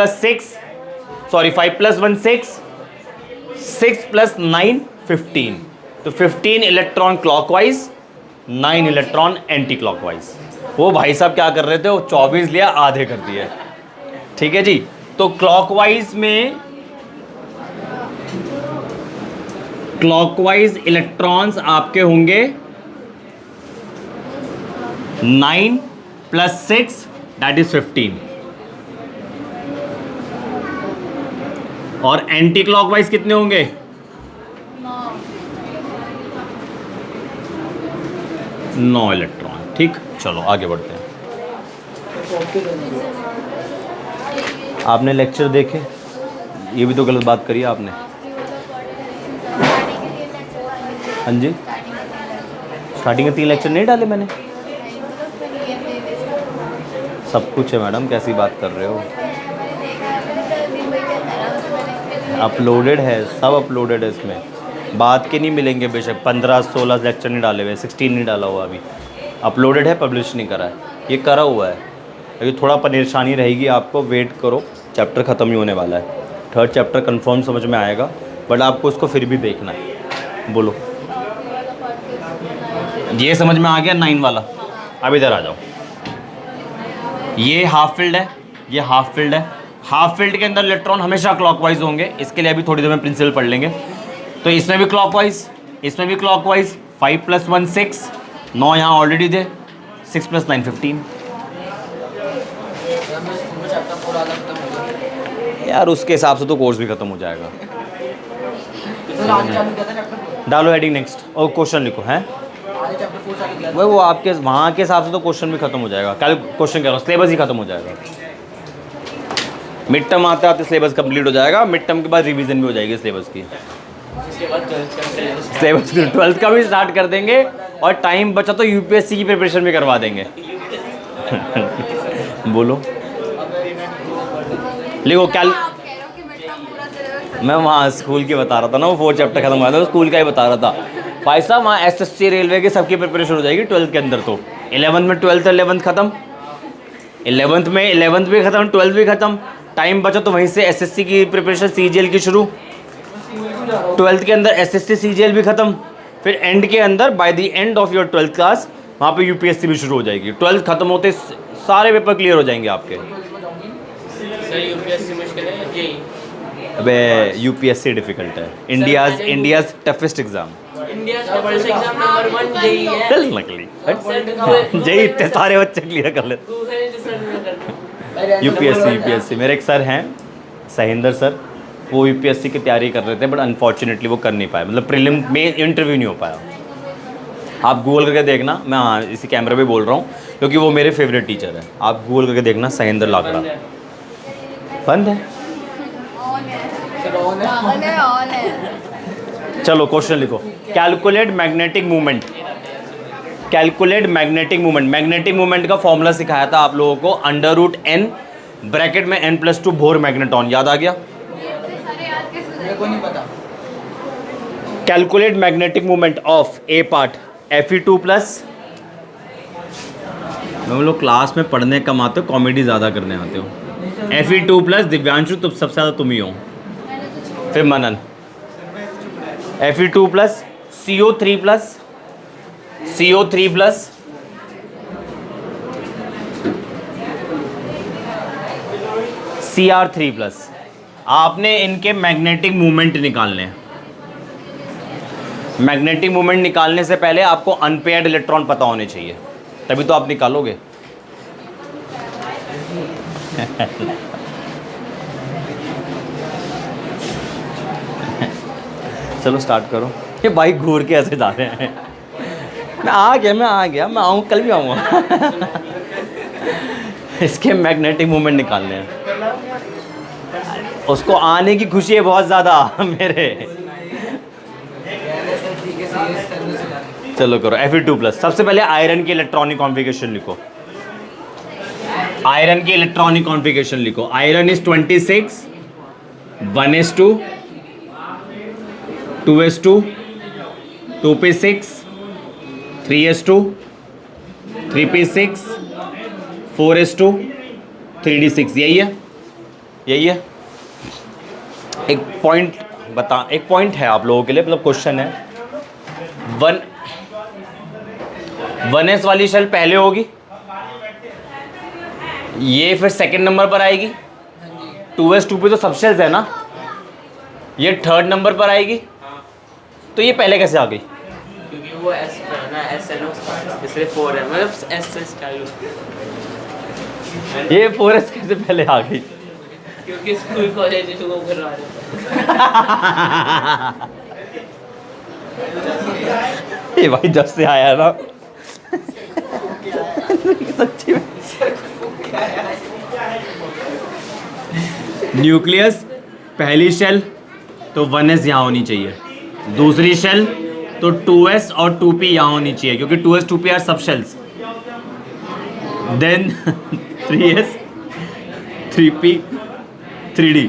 Speaker 1: 1 6, 6 + 9 15, तो 15 electron clockwise, 9 electron anti clockwise. वो भाई साहब क्या कर रहे थे, वो 24 लिया, आधे कर दिए। ठीक है जी, तो क्लॉकवाइज में क्लॉकवाइज इलेक्ट्रॉन्स आपके होंगे 9 + 6 दैट इज 15। और एंटी क्लॉकवाइज कितने होंगे? 9 इलेक्ट्रॉन। ठीक, चलो आगे बढ़ते हैं। आपने लेक्चर देखे? ये भी तो गलत बात करी आपने। हाँ जी, स्टार्टिंग में 3 लेक्चर नहीं डाले मैंने? सब कुछ है मैडम, कैसी बात कर रहे हो? अपलोडेड है, सब अपलोडेड है इसमें, बात के नहीं मिलेंगे बेशक। 15-16 लेक्चर नहीं डाले हुए, 16 नहीं डाला हुआ अभी, अपलोडेड है, पब्लिश नहीं करा है, ये करा हुआ है। अभी थोड़ा परेशानी रहेगी आपको, वेट करो, चैप्टर ख़त्म ही होने वाला है। 3rd चैप्टर कंफर्म समझ में आएगा, बट आपको उसको फिर भी देखना है। बोलो, ये समझ में आ गया 9 वाला? अब इधर आ जाओ। ये हाफ फील्ड है, ये हाफ फील्ड है। हाफ फील्ड के अंदर इलेक्ट्रॉन हमेशा क्लॉकवाइज होंगे, इसके लिए अभी थोड़ी देर में प्रिंसिपल पढ़ लेंगे। तो इसमें भी क्लॉकवाइज, इसमें भी क्लॉकवाइज। 5 + 1 6, 9 यहाँ ऑलरेडी थे, 6 + 9 15। यार उसके हिसाब से तो कोर्स भी खत्म हो जाएगा। डालो हेडिंग नेक्स्ट और क्वेश्चन लिखो। हैं वो आपके वहाँ के हिसाब से तो क्वेश्चन भी खत्म हो जाएगा। कल क्वेश्चन कह रहा हूँ, सिलेबस ही खत्म हो जाएगा। मिड टर्म आते आते सिलेबस कंप्लीट हो जाएगा, मिड टर्म के बाद रिवीजन भी हो जाएगी सिलेबस की।
Speaker 2: उसके बाद 12th का
Speaker 1: सिलेबस 12th का भी स्टार्ट कर देंगे, और टाइम बचा तो यूपीएससी की प्रिपरेशन भी करवा देंगे। बोलो, लिखो कैल। मैं वहाँ स्कूल की बता रहा था ना, वो 4 चैप्टर खत्म हुआ था, स्कूल का ही बता रहा था भाई साहब। वहाँ एसएससी रेलवे की सबकी प्रिपरेशन हो जाएगी 12th के अंदर। तो 11th में 12th 11th खत्म, 11th में 11th भी खत्म, 12th भी खत्म। टाइम बचा तो वहीं से एसएससी की प्रिपरेशन, सीजीएल की शुरू। 12th के अंदर एसएससी सीजीएल भी खत्म, फिर एंड के अंदर by the end of your 12th class वहाँ पे यूपीएससी भी शुरू हो जाएगी। 12th खत्म होते सारे पेपर क्लियर हो जाएंगे आपके।
Speaker 2: सर यूपीएससी मुश्किल है, जेई?
Speaker 1: अबे यूपीएससी डिफिकल्ट है, इंडियाज टफेस्ट एग्जाम।
Speaker 2: इंडिया का फर्स्ट एग्जाम नंबर 1 जेई है।
Speaker 1: चल नकली जेई इतने सारे बच्चे क्लियर कर लेते। यूपीएससी मेरे एक सर हैं, सहिंदर सर, वो यूपीएससी की तैयारी कर रहे थे, बट अनफॉर्चुनेटली वो कर नहीं पाए, मतलब प्रीलिम में इंटरव्यू नहीं हो पाया। आप गूगल करके देखना, मैं हाँ इसी कैमरे पे बोल रहा हूँ क्योंकि वो मेरे फेवरेट टीचर है। आप गूगल करके देखना, सहिंदर लाकड़ा। बंद है? चलो क्वेश्चन लिखो। Calculate magnetic movement. Calculate magnetic movement. Magnetic movement का फॉर्मूला सिखाया था आप लोगों को, √n ब्रैकेट में n+2 बोर मैग्नेटॉन। याद आ गया? Calculate magnetic movement of A part Fe2+। हम लोग क्लास में पढ़ने कम आते हो, कॉमेडी ज़्यादा करने आते हो। Fe2+, दिव्यांशु तुम सबसे ज़्यादा तुम ही हो, फिर मनन। Fe2+, CO3+, CO3+, Cr3+। आपने इनके मैग्नेटिक मूवमेंट निकालने हैं। मैग्नेटिक मूवमेंट निकालने से पहले आपको अनपेयर्ड इलेक्ट्रॉन पता होने चाहिए, तभी तो आप निकालोगे। चलो स्टार्ट करो। ये बाइक घूर के ऐसे जा रहे हैं। मैं आ गया, मैं आऊँ, कल भी आऊँगा। इसके मैग्नेटिक मूवमेंट निकालने हैं, उसको आने की खुशी है बहुत ज़्यादा मेरे। चलो करो। Fe2+। सबसे पहले आयरन की इलेक्ट्रॉनिक कॉन्फ़िगरेशन लिखो। आयरन की इलेक्ट्रॉनिक कॉन्फ़िगरेशन लिखो। Iron is 26, 1s2, 2s2, 2p6, 3s2, 3p6, 4s2, 3d6। यही है, यही है। एक पॉइंट है आप लोगों के लिए, मतलब क्वेश्चन है। 1s वाली शेल पहले होगी, ये फिर सेकंड नंबर पर आएगी। 2s 2p तो सब शेल्स है ना, ये थर्ड नंबर पर आएगी। तो ये पहले कैसे आ गई?
Speaker 2: क्योंकि वो एस पे है ना, SN इसलिए 4 है, मतलब एस से स्टार्ट।
Speaker 1: ये 4s कैसे पहले आ गई?
Speaker 2: क्योंकि स्कूल कॉलेज को करवा रहे
Speaker 1: ये भाई जब से आया ना सच्ची में न्यूक्लियस पहली शेल तो 1s यहाँ होनी चाहिए, दूसरी शेल तो 2s और 2p यहाँ होनी चाहिए क्योंकि 2s 2p आर सब shells, then 3s 3p 3d।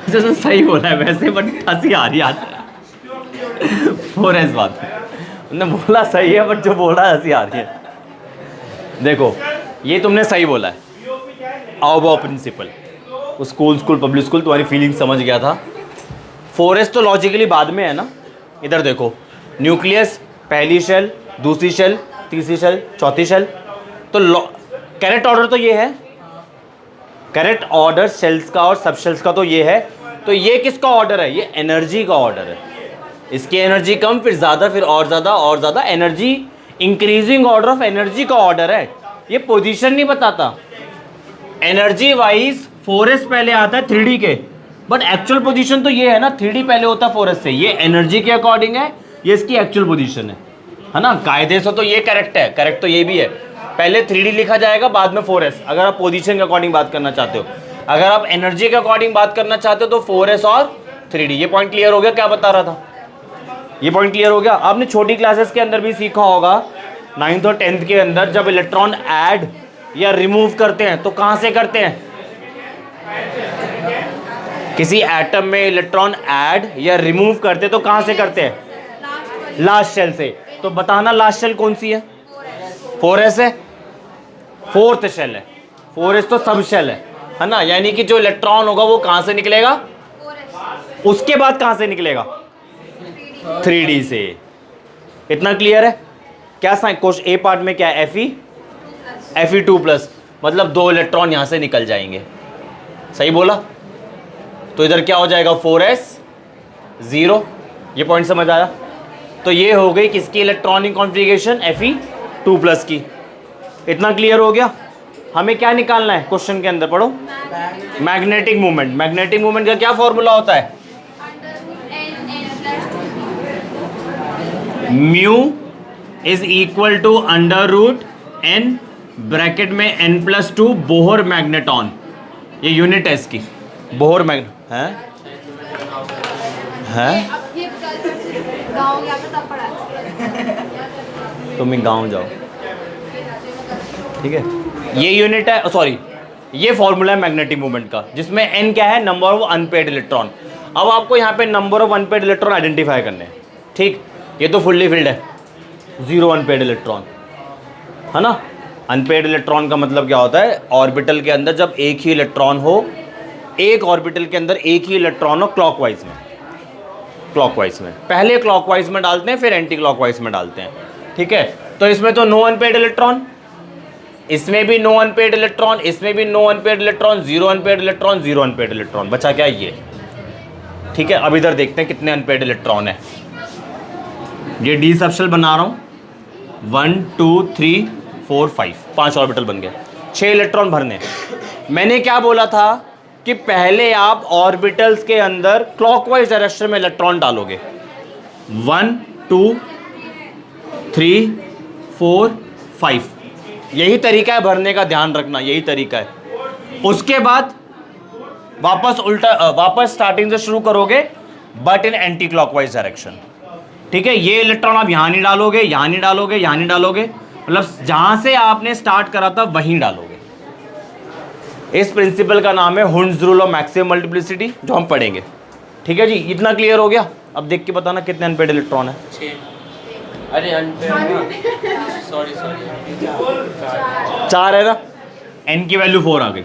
Speaker 1: जैसे सही बोला है वैसे बट हंसी आ रही आज 4s बात उन्होंने बोला सही है बट जो बोला हंसी आ रही है। देखो ये तुमने सही बोला है, आओ बाओ प्रिंसिपल, स्कूल पब्लिक स्कूल तुम्हारी फीलिंग समझ गया था। 4s तो लॉजिकली बाद में है ना, इधर देखो न्यूक्लियस पहली शेल दूसरी शेल तीसरी शेल चौथी शेल, तो करेक्ट ऑर्डर तो ये है, करेक्ट ऑर्डर शेल्स का और सब शेल्स का तो ये है। तो ये किसका ऑर्डर है? ये एनर्जी का ऑर्डर है। इसकी एनर्जी कम फिर ज़्यादा फिर और ज़्यादा energy, increasing order of energy का ऑर्डर है। ये पोजीशन नहीं बताता। एनर्जी वाइज 4s पहले आता है 3d के, बट एक्चुअल पोजीशन तो ये है ना, 3d पहले होता है 4s से। ये एनर्जी के अकॉर्डिंग है, ये इसकी एक्चुअल पोजीशन है ना। कायदे से तो ये करेक्ट है, करेक्ट तो ये भी है। पहले 3d लिखा जाएगा बाद में 4s, अगर आप पोजीशन के अकॉर्डिंग बात करना चाहते हो। अगर आप एनर्जी के अकॉर्डिंग बात करना चाहते हो तो 4s और 3d। ये पॉइंट क्लियर हो गया? क्या बता रहा था, ये पॉइंट क्लियर हो गया? आपने छोटी क्लासेस के अंदर भी सीखा होगा, 9th और 10th के अंदर, जब इलेक्ट्रॉन ऐड या रिमूव करते हैं तो कहाँ से करते हैं? किसी एटम में इलेक्ट्रॉन ऐड या रिमूव करते तो कहाँ से करते हैं? लास्ट शेल से। तो बताना लास्ट शेल कौन सी है? 4s है, फोर्थ शेल है। 4s तो सब शेल है ना, यानी कि जो इलेक्ट्रॉन होगा वो कहाँ से निकलेगा? उसके बाद कहाँ से निकलेगा? 3d से। इतना क्लियर है? क्या साइन क्वेश्चन ए पार्ट में क्या है? Fe2+, मतलब 2 इलेक्ट्रॉन यहां से निकल जाएंगे। सही बोला? तो इधर क्या हो जाएगा? 4s 0। ये पॉइंट समझ आया? तो ये हो गई किसकी इलेक्ट्रॉनिक कॉन्फ़िगरेशन? Fe2+ की। इतना क्लियर हो गया? हमें क्या निकालना है क्वेश्चन के अंदर? पढ़ो, मैग्नेटिक मूवमेंट। मैग्नेटिक मूवमेंट का क्या फॉर्मूला होता है? Mu is equal to √n bracket में n+2 बोहर मैग्नेटॉन। ये यूनिट है इसकी, बोहर मैग्नेट है।
Speaker 3: ये गाँव यहाँ पे तब पढ़ा है।
Speaker 1: तुम गाँव जाओ, ठीक है। ये यूनिट है, सॉरी ये फॉर्मूला है मैग्नेटिक मूवमेंट का, जिसमें n क्या है? Number of unpaired electron. अब आपको यहाँ पे number of unpaired electron identify करने हैं, ठीक। ये तो फुल्ली फिल्ड है, 0 अनपेड इलेक्ट्रॉन है ना। अनपेड इलेक्ट्रॉन का मतलब क्या होता है? ऑर्बिटल के अंदर जब एक ही इलेक्ट्रॉन हो, एक ऑर्बिटल के अंदर एक ही इलेक्ट्रॉन हो क्लॉकवाइज में, पहले क्लॉकवाइज में डालते हैं फिर एंटी क्लॉकवाइज में डालते हैं, ठीक है। तो इसमें तो नो अनपेड इलेक्ट्रॉन, इसमें भी नो अनपेड इलेक्ट्रॉन, इसमें भी no unpaired electron, 0 unpaired electron, 0 unpaired electron. बचा क्या? ये, ठीक है। अब इधर देखते हैं कितने अनपेड इलेक्ट्रॉन है। ये डी सबशेल बना रहा हूँ, 1 2 3 4 5, 5 ऑर्बिटल बन गए, 6 इलेक्ट्रॉन भरने। मैंने क्या बोला था कि पहले आप ऑर्बिटल्स के अंदर क्लॉकवाइज डायरेक्शन में इलेक्ट्रॉन डालोगे, 1 2 3 4 5, यही तरीका है भरने का, ध्यान रखना यही तरीका है। उसके बाद वापस स्टार्टिंग से शुरू करोगे but in anti clockwise direction, ठीक है। ये इलेक्ट्रॉन आप यहाँ नहीं डालोगे, यहाँ नहीं डालोगे, यहाँ नहीं डालोगे, मतलब जहाँ से आपने स्टार्ट करा था वहीं डालोगे। इस प्रिंसिपल का नाम है Hund's rule of maximum multiplicity, जो हम पढ़ेंगे, ठीक है जी। इतना क्लियर हो गया? अब देख के बताना कितने अनपेड इलेक्ट्रॉन है।
Speaker 2: 6। अरे अनपेड, सॉरी
Speaker 1: 4 है ना। n की वैल्यू 4 आ गई,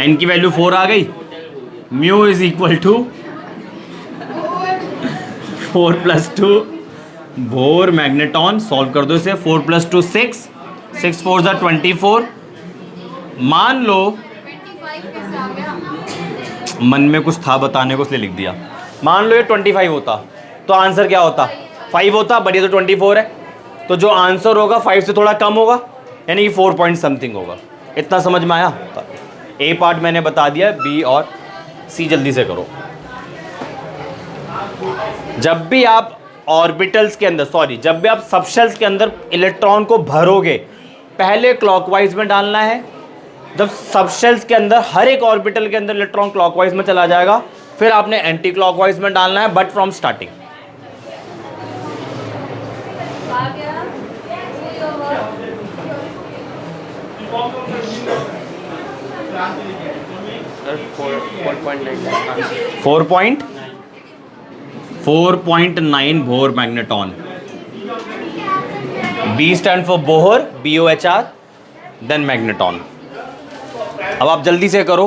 Speaker 1: n की वैल्यू 4 आ गई। Mu is equal to 4 + 2 Bohr magneton. Solve कर दो इसे, 4 + 2 6, 6 4 ज़ा 24। मान लो
Speaker 3: 25 कैसे आ गया?
Speaker 1: मन में कुछ था बताने को इसलिए लिख दिया। मान लो ये 25 होता तो आंसर क्या होता? 5 होता, बट ये तो 24 है, तो जो आंसर होगा 5 से थोड़ा कम होगा, यानी कि 4 पॉइंट समथिंग होगा। इतना समझ में आया? ए पार्ट मैंने बता दिया, बी और सी जल्दी से करो। जब भी आप ऑर्बिटल्स के अंदर, सॉरी, जब भी आप सबशेल्स के अंदर इलेक्ट्रॉन को भरोगे, पहले क्लॉकवाइज में डालना है। जब सबशेल्स के अंदर हर एक ऑर्बिटल के अंदर इलेक्ट्रॉन क्लॉकवाइज में चला जाएगा, फिर आपने एंटी क्लॉकवाइज में डालना है, बट फ्रॉम स्टार्टिंग।
Speaker 3: आ गया
Speaker 1: 4.9 Bohr magneton. B stand for Bohr, BOHR, then magneton. अब आप जल्दी से करो।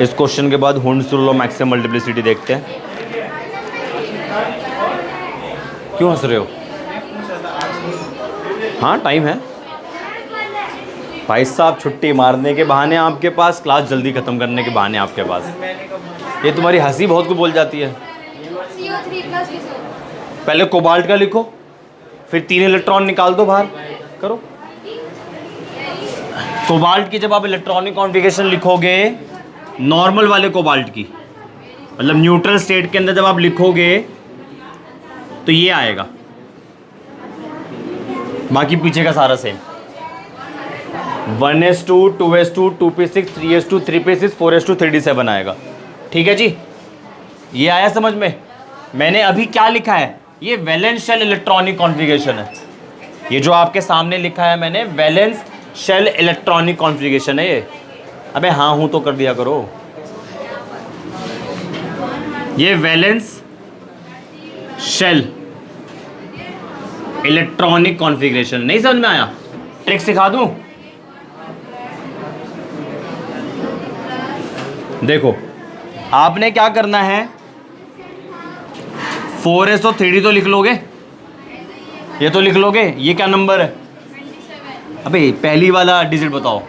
Speaker 1: इस क्वेश्चन के बाद Hund's rule of maximum multiplicity देखते हैं। क्यों हंस रहे हो? हाँ टाइम है भाई साहब, छुट्टी मारने के बहाने आपके पास, क्लास जल्दी ख़त्म करने के बहाने आपके पास। ये तुम्हारी हंसी बहुत कुछ बोल जाती है।
Speaker 3: CO3+
Speaker 1: पहले कोबाल्ट का लिखो, फिर 3 इलेक्ट्रॉन निकाल दो बाहर, करो। कोबाल्ट की जब आप इलेक्ट्रॉनिक कॉन्फ़िगरेशन लिखोगे, नॉर्मल वाले कोबाल्ट की, मतलब न्यूट्रल स्टेट के अंदर जब आप लिखोगे तो ये आएगा, बाकी पीछे का सारा same. 1s2, 2s2, 2p6, 3s2, 3p6, 4s2, 3d7 आएगा। ठीक है जी, ये आया समझ में? मैंने अभी क्या लिखा है, ये वैलेंस शेल इलेक्ट्रॉनिक कॉन्फ़िगरेशन है। ये जो आपके सामने लिखा है मैंने, वैलेंस शेल इलेक्ट्रॉनिक कॉन्फ़िगरेशन है ये। अबे हाँ हूँ तो कर दिया करो। ये वैलेंस शेल इलेक्ट्रॉनिक कॉन्फ़िगरेशन, नहीं समझ में आया? ट्रिक सिखा दूं? देखो आपने क्या करना है, 4s तो 3d तो लिख लोगे, ये तो लिख लोगे। ये क्या नंबर है? अबे पहली वाला डिजिट बताओ,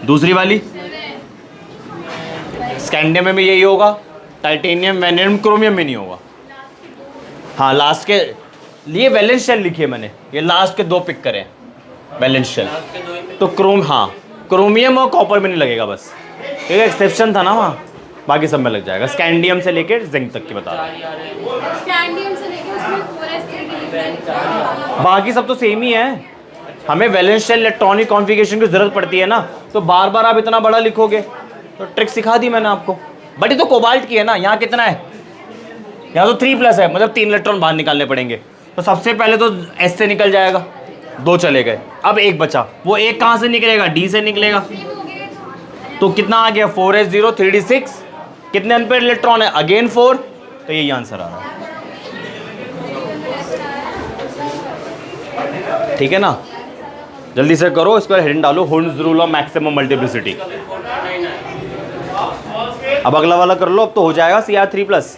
Speaker 1: दूसरी वाली। स्कैंडियम में भी यही होगा, टाइटेनियम, वैनेडियम, क्रोमियम में नहीं होगा। हाँ लास्ट के लिए वैलेंस शेल लिखिए मैंने, ये लास्ट के 2 पिक करें वैलेंस शेल। तो हाँ क्रोमियम और कॉपर में नहीं लगेगा, बस एक एक्सेप्शन था ना वहाँ, बाकी सब में लग जाएगा। स्कैंडियम से लेके जिंक तक की बता रहा हूँ,
Speaker 3: स्टैंडियम से लेके उसमें 4s3
Speaker 1: बाकी सब तो सेम ही है। हमें वैलेंस शेल इलेक्ट्रॉनिक कॉन्फ़िगरेशन की जरूरत पड़ती है ना, तो बार बार आप इतना बड़ा लिखोगे। तो ट्रिक सिखा दी मैंने आपको। बट ये तो कोबाल्ट की है ना, यहाँ कितना है? यहाँ तो 3+ है, मतलब 3 इलेक्ट्रॉन बाहर निकालने पड़ेंगे। तो सबसे पहले तो S से निकल जाएगा, 2 चले गए, अब 1 बचा। वो 1 कहाँ से निकलेगा? D से निकलेगा। तो कितना आ गया? 4s0, 3d6। कितने अनपेड इलेक्ट्रॉन है? अगेन 4। तो यही आंसर आ रहा है। ठीक है ना, जल्दी से करो। इस पर हेडिंग डालो, Hund's rule of maximum multiplicity. अब अगला वाला कर लो, अब तो हो जाएगा Cr3+।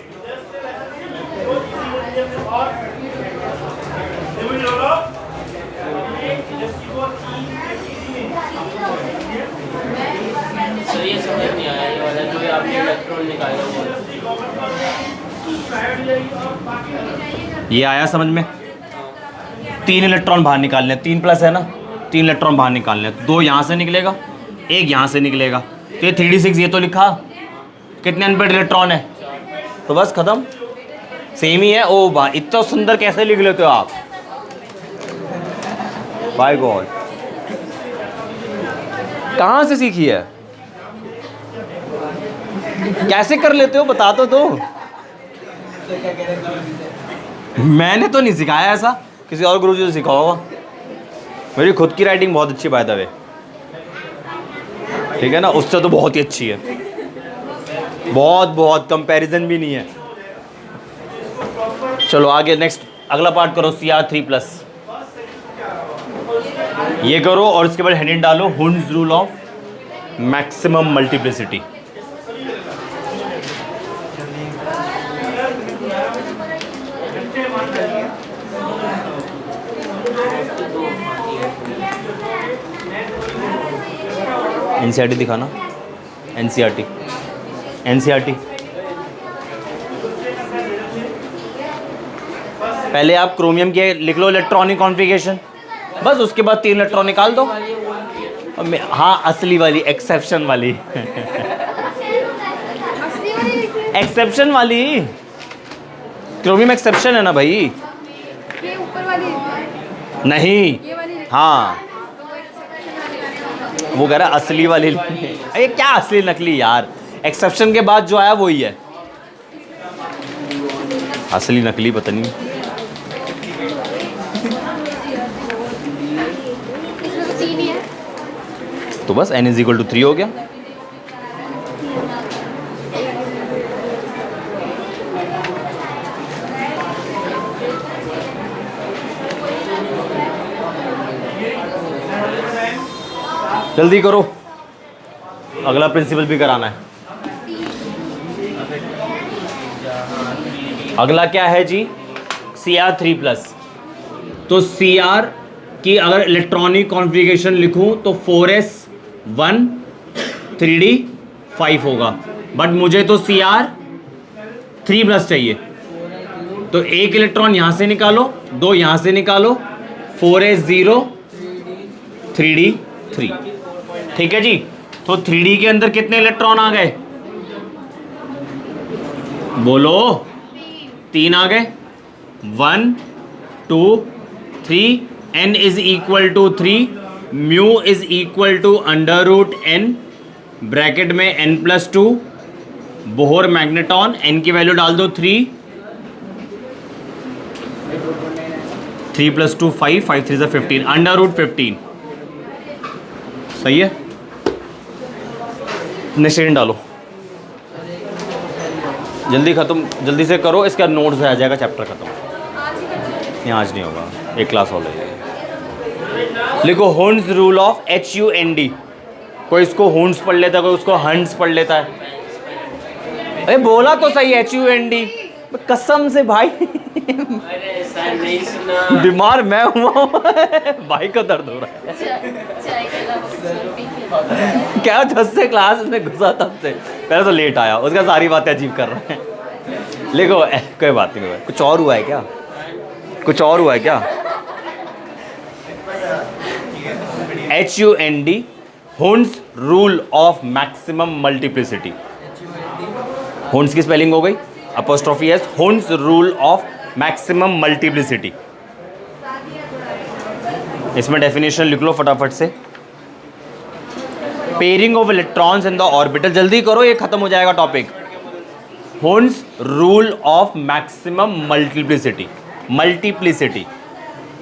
Speaker 2: सर ये समझ नहीं आया, ये वाला जो आपने इलेक्ट्रॉन निकाला वो।
Speaker 1: ये आया समझ में? 3 इलेक्ट्रॉन बाहर निकालने, 3+ है ना, 3 इलेक्ट्रॉन बाहर निकालने, 2 यहाँ से निकलेगा, 1 यहाँ से निकलेगा। तो ये 3d6 ये तो लिखा, कितने अनपेड इलेक्ट्रॉन है? तो बस खत्म, सेम ही है। ओ भाई इतना सुंदर कैसे लिख लेते हो आप, बाय गॉड, कहाँ से सीखी है? कैसे कर लेते हो, बता तो दो। मैंने तो नहीं सिखाया ऐसा, किसी और गुरुजी से सीखा होगा। मेरी खुद की राइटिंग बहुत अच्छी बाय द वे, ठीक है ना, उससे तो बहुत ही अच्छी है, बहुत कंपैरिजन भी नहीं है। चलो आगे नेक्स्ट, अगला पार्ट करो, Cr3+। ये करो और इसके बाद हेडिंग डालो, Hund's rule of maximum multiplicity. NCERT दिखाना, NCERT पहले आप क्रोमियम के लिख लो इलेक्ट्रॉनिक कॉन्फ़िगरेशन, बस उसके बाद 3 इलेक्ट्रॉन निकाल दो। हाँ असली वाली, एक्सेप्शन वाली
Speaker 3: असली वाली लिख ले।
Speaker 1: एक्सेप्शन वाली, क्रोमियम एक्सेप्शन है ना भाई।
Speaker 3: ये ऊपर वाली
Speaker 1: नहीं,
Speaker 3: ये वाली लिख।
Speaker 1: हाँ वो कह रहा असली वाली अरे क्या असली नकली यार, एक्सेप्शन के बाद जो आया वही है, असली नकली पता नहीं।
Speaker 3: इसमें तो 3 ही है।
Speaker 1: तो बस n इज इक्वल टू 3 हो गया। जल्दी करो, अगला प्रिंसिपल भी कराना है। अगला क्या है जी, Cr3+। तो Cr की अगर इलेक्ट्रॉनिक कॉन्फ़िगरेशन लिखूं तो 4s1 3d5 होगा, बट मुझे तो Cr3+ चाहिए। तो एक इलेक्ट्रॉन यहां से निकालो, 2 यहां से निकालो, 4s0 3d3। ठीक है जी। तो 3d के अंदर कितने इलेक्ट्रॉन आ गए, बोलो? 3 आ गए, 1 2 3, n is equal to 3, mu is equal to √n, bracket में n+2, बोहर मैग्नेटॉन, n की वैल्यू डाल दो 3, 3 + 2 5, 5 3 15, √15। सही है, निश्चय डालो, जल्दी ख़त्म, जल्दी से करो, इसका नोट्स आ जाएगा, चैप्टर खत्म। नहीं आज नहीं होगा, एक क्लास और लगेगी। लिखो होन्स रूल ऑफ HUND। कोई इसको होन्स पढ़ लेता है, कोई उसको हंस पढ़ लेता है। अरे बोला तो सही HUND, कसम से भाई
Speaker 2: अरे सर नहीं सुना।
Speaker 1: बीमार मैं हुआ भाई का दर्द हो रहा है। क्या 10 से क्लास में घुसा तब से, पहले तो लेट आया, उसका सारी बातें अजीब कर रहे हैं। लिखो कोई बात नहीं, कुछ और हुआ है क्या, कुछ और हुआ है क्या? HUND, होन्स rule of maximum multiplicity. होन्स की स्पेलिंग हो गई apostrophe S, होन्स rule of maximum multiplicity. इसमें डेफिनेशन लिख लो फटाफट से। Pairing of electrons in the orbital, जल्दी करो ये खत्म हो जाएगा topic. होन्स rule of maximum multiplicity, multiplicity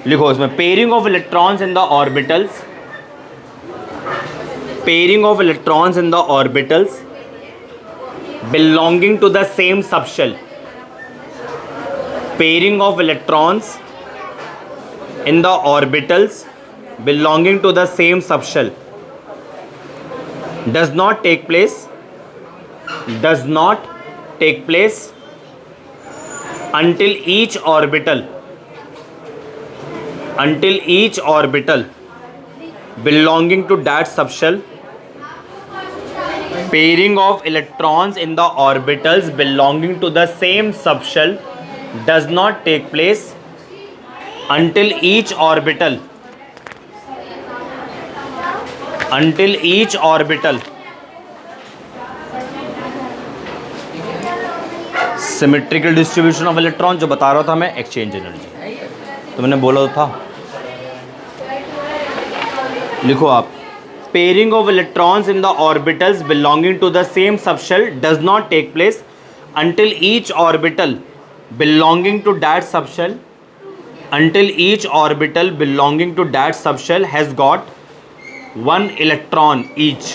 Speaker 1: लिखो इसमें। Pairing of electrons in the orbitals, pairing of electrons in the orbitals belonging to the same subshell, pairing of electrons in the orbitals belonging to the same subshell does not take place until each orbital belonging to that subshell. Pairing of electrons in the orbitals belonging to the same subshell does not take place until each orbital symmetrical distribution of electron, जो बता रहा था मैं exchange energy, तो मैंने बोला तो था। लिखो आप, pairing of electrons in the orbitals belonging to the same subshell does not take place until each orbital belonging to that subshell has got 1 electron each.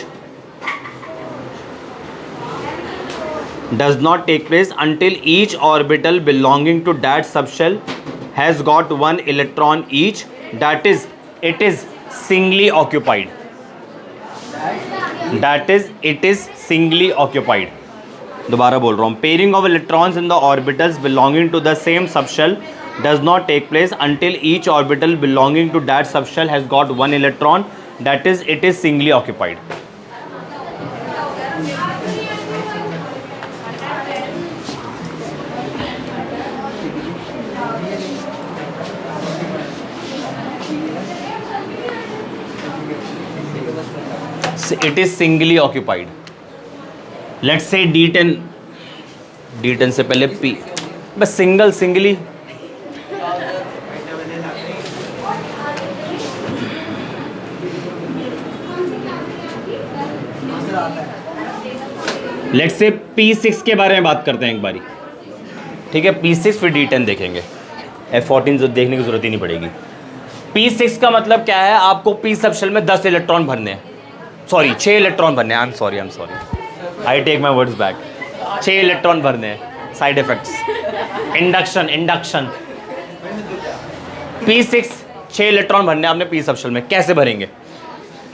Speaker 1: Does not take place until each orbital belonging to that subshell has got 1 electron each, that is it is singly occupied. दोबारा बोल रहा हूँ, pairing of electrons in the orbitals belonging to the same subshell does not take place until each orbital belonging to that subshell has got 1 electron, that is it is singly occupied. It is singly occupied. Let's say D10, D10 से पहले P, बस singly. Let's say P6 के बारे में बात करते हैं एक बारी. ठीक है, P6 फिर D10 देखेंगे. F14 देखने की जरूरत ही नहीं पड़ेगी. P6 का मतलब क्या है, आपको P सब शेल में 10 इलेक्ट्रॉन भरने हैं, सॉरी 6 इलेक्ट्रॉन भरने हैं. I am sorry, I take my words back. 6 electron भरने हैं. Side effects, induction. P6 6 electron भरने हैं आपने P सब शेल में. कैसे भरेंगे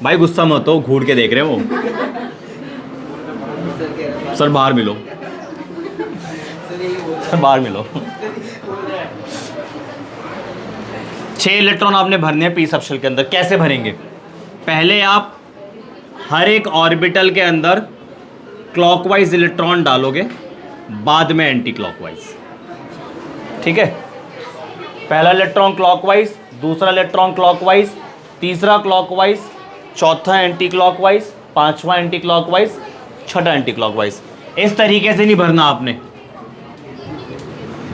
Speaker 1: भाई? गुस्सा मत हो, घूर के देख रहे हो सर. बाहर मिलो सर, बाहर मिलो. 6 इलेक्ट्रॉन आपने भरने हैं P सब शेल के अंदर. कैसे भरेंगे? पहले आप हर एक ऑर्बिटल के अंदर क्लॉकवाइज इलेक्ट्रॉन डालोगे, बाद में एंटी क्लॉकवाइज. ठीक है, पहला इलेक्ट्रॉन क्लॉकवाइज, दूसरा इलेक्ट्रॉन क्लॉकवाइज, तीसरा क्लॉकवाइज, चौथा एंटी क्लॉकवाइज, पांचवा एंटी क्लॉकवाइज, छठा एंटी क्लॉकवाइज. इस तरीके से नहीं भरना आपने.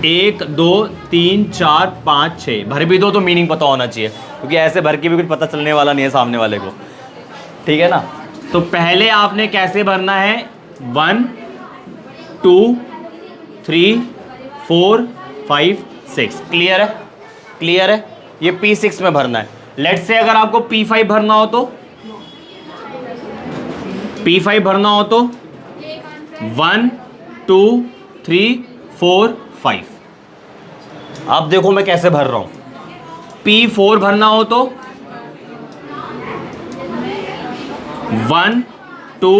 Speaker 1: 1 2 3 4 5 6 भर भी दो तो मीनिंग पता होना चाहिए, क्योंकि ऐसे भर के भी कुछ पता चलने वाला नहीं है सामने वाले को. ठीक है ना? तो पहले आपने कैसे भरना है? 1 2 3 4 5 6. क्लियर है? क्लियर है? ये P6 में भरना है. लेट्स से अगर आपको P5 भरना हो तो, P5 भरना हो तो 1 2 3 4 5. आप देखो मैं कैसे भर रहा हूं. P4 भरना हो तो 1 2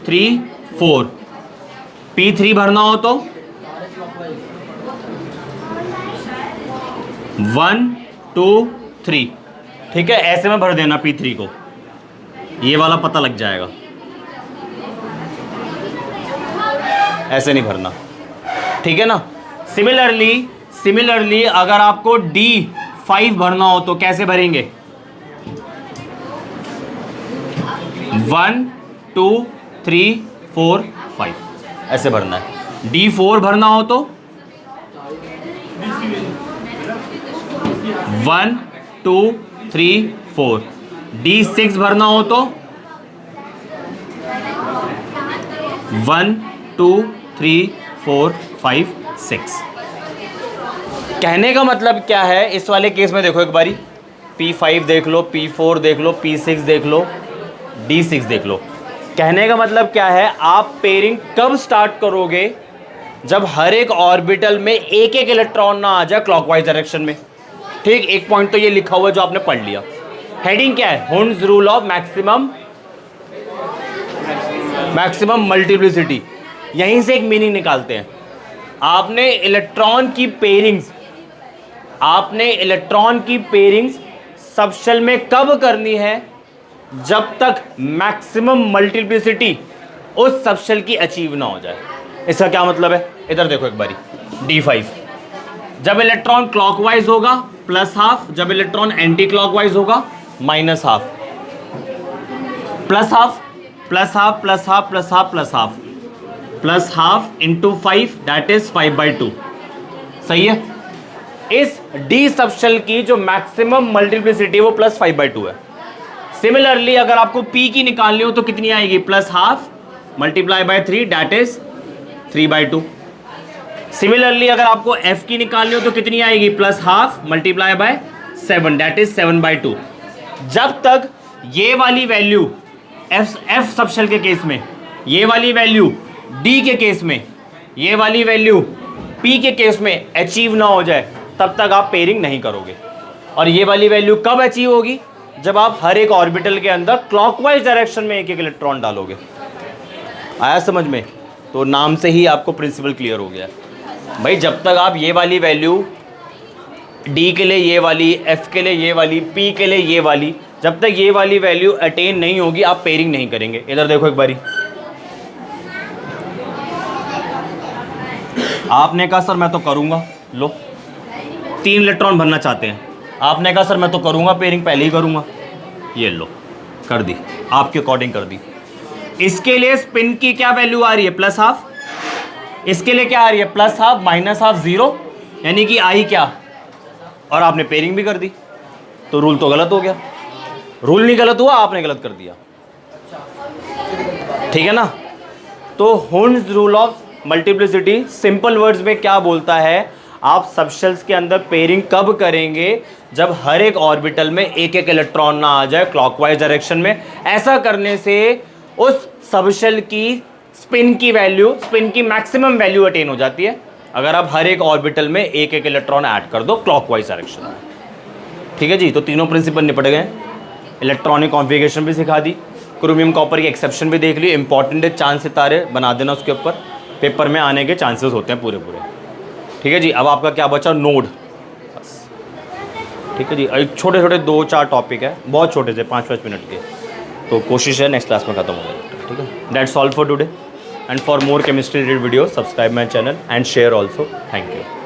Speaker 1: 3 4. P3 भरना हो तो 1 2 3. ठीक है, ऐसे में भर देना P3 को. ये वाला पता लग जाएगा. ऐसे नहीं भरना. ठीक है ना? सिमिलरली अगर आपको D5 भरना हो तो कैसे भरेंगे? 1 2 3 4 5. ऐसे भरना है. D4 भरना हो तो 1 2 3 4. D6 भरना हो तो 1 2 3 4 5 6. कहने का मतलब क्या है? इस वाले केस में देखो एक बारी, P5 देख लो, P4 देख लो, P6 देख लो, D6 देख लो. कहने का मतलब क्या है? आप पेयरिंग कब स्टार्ट करोगे? जब हर एक ऑर्बिटल में एक एक इलेक्ट्रॉन ना आ जाए क्लॉकवाइज डायरेक्शन में. ठीक, एक पॉइंट तो ये लिखा हुआ है जो आपने पढ़ लिया. हेडिंग क्या है? Hund's rule of maximum multiplicity. यहीं से एक मीनिंग निकालते हैं. आपने इलेक्ट्रॉन की पेयरिंग्स सब शेल में कब करनी है? जब तक मैक्सिमम मल्टीप्लिसिटी उस सब शेल की अचीव ना हो जाए. इसका क्या मतलब है? इधर देखो एक बारी. D5 जब इलेक्ट्रॉन क्लॉकवाइज होगा +½ जब इलेक्ट्रॉन एंटी क्लॉकवाइज होगा -½ +½ इंटू 5 दैट इज 5/2. सही है? इस D सब शेल की जो मैक्सिमम मल्टीप्लिसिटी वो +5/2 है. सिमिलरली अगर आपको P की निकालनी हो तो कितनी आएगी? +½ multiply by 3 that is 3/2. Similarly अगर आपको F की निकालनी हो तो कितनी आएगी? +½ मल्टीप्लाई बाय 7 दैट इज 7/2. जब तक ये वाली वैल्यू F सब शेल के केस में, ये वाली वैल्यू D के केस में, ये वाली वैल्यू P के केस में अचीव ना हो जाए तब तक आप पेयरिंग नहीं करोगे. और ये वाली वैल्यू कब अचीव होगी? जब आप हर एक ऑर्बिटल के अंदर क्लॉकवाइज डायरेक्शन में एक एक इलेक्ट्रॉन डालोगे. आया समझ में? तो नाम से ही आपको प्रिंसिपल क्लियर हो गया भाई. जब तक आप ये वाली वैल्यू D के लिए ये वाली, F के लिए ये वाली, P के लिए ये वाली, जब तक ये वाली वैल्यू अटेन नहीं होगी आप पेयरिंग नहीं करेंगे. इधर देखो एक बारी. आपने कहा सर मैं तो करूंगा. लो 3 इलेक्ट्रॉन भरना चाहते हैं. आपने कहा सर मैं तो करूंगा पेयरिंग, पहले ही करूंगा. ये लो कर दी, आपके अकॉर्डिंग कर दी। इसके लिए स्पिन की क्या वैल्यू आ रही है, प्लस हाफ। इसके लिए क्या आ रही है, plus half minus half zero, यानी कि आई क्या, और आपने पेयरिंग भी कर दी, तो रूल तो गलत हो गया। रूल नहीं गलत हुआ, आपने गलत कर दिया, ठीक है ना। तो Hund's rule of multiplicity simple words में क्या बोलता है, आप सबशेल्स के अंदर पेयरिंग कब करेंगे, जब हर एक ऑर्बिटल में एक एक इलेक्ट्रॉन ना आ जाए क्लॉकवाइज डायरेक्शन में। ऐसा करने से उस सबशेल की स्पिन की वैल्यू, स्पिन की मैक्सिमम वैल्यू अटेन हो जाती है, अगर आप हर एक ऑर्बिटल में एक एक इलेक्ट्रॉन ऐड कर दो क्लॉकवाइज डायरेक्शन में। ठीक है जी, तो तीनों प्रिंसिपल निपट गए। इलेक्ट्रॉनिक कॉन्फ़िगरेशन भी सिखा दी, क्रोमियम कॉपर की एक्सेप्शन भी देख ली। इंपॉर्टेंट है, चांद सितारे बना देना उसके ऊपर, पेपर में आने के चांसेस होते हैं पूरे पूरे। ठीक है जी, अब आपका क्या बचा, नोड। बस ठीक है जी, एक छोटे छोटे 2-4 टॉपिक है, बहुत छोटे से 5-5 मिनट के, तो कोशिश है नेक्स्ट क्लास में खत्म हो जाए। ठीक है, that's all for today, and for more chemistry related video subscribe my channel and share also. Thank you.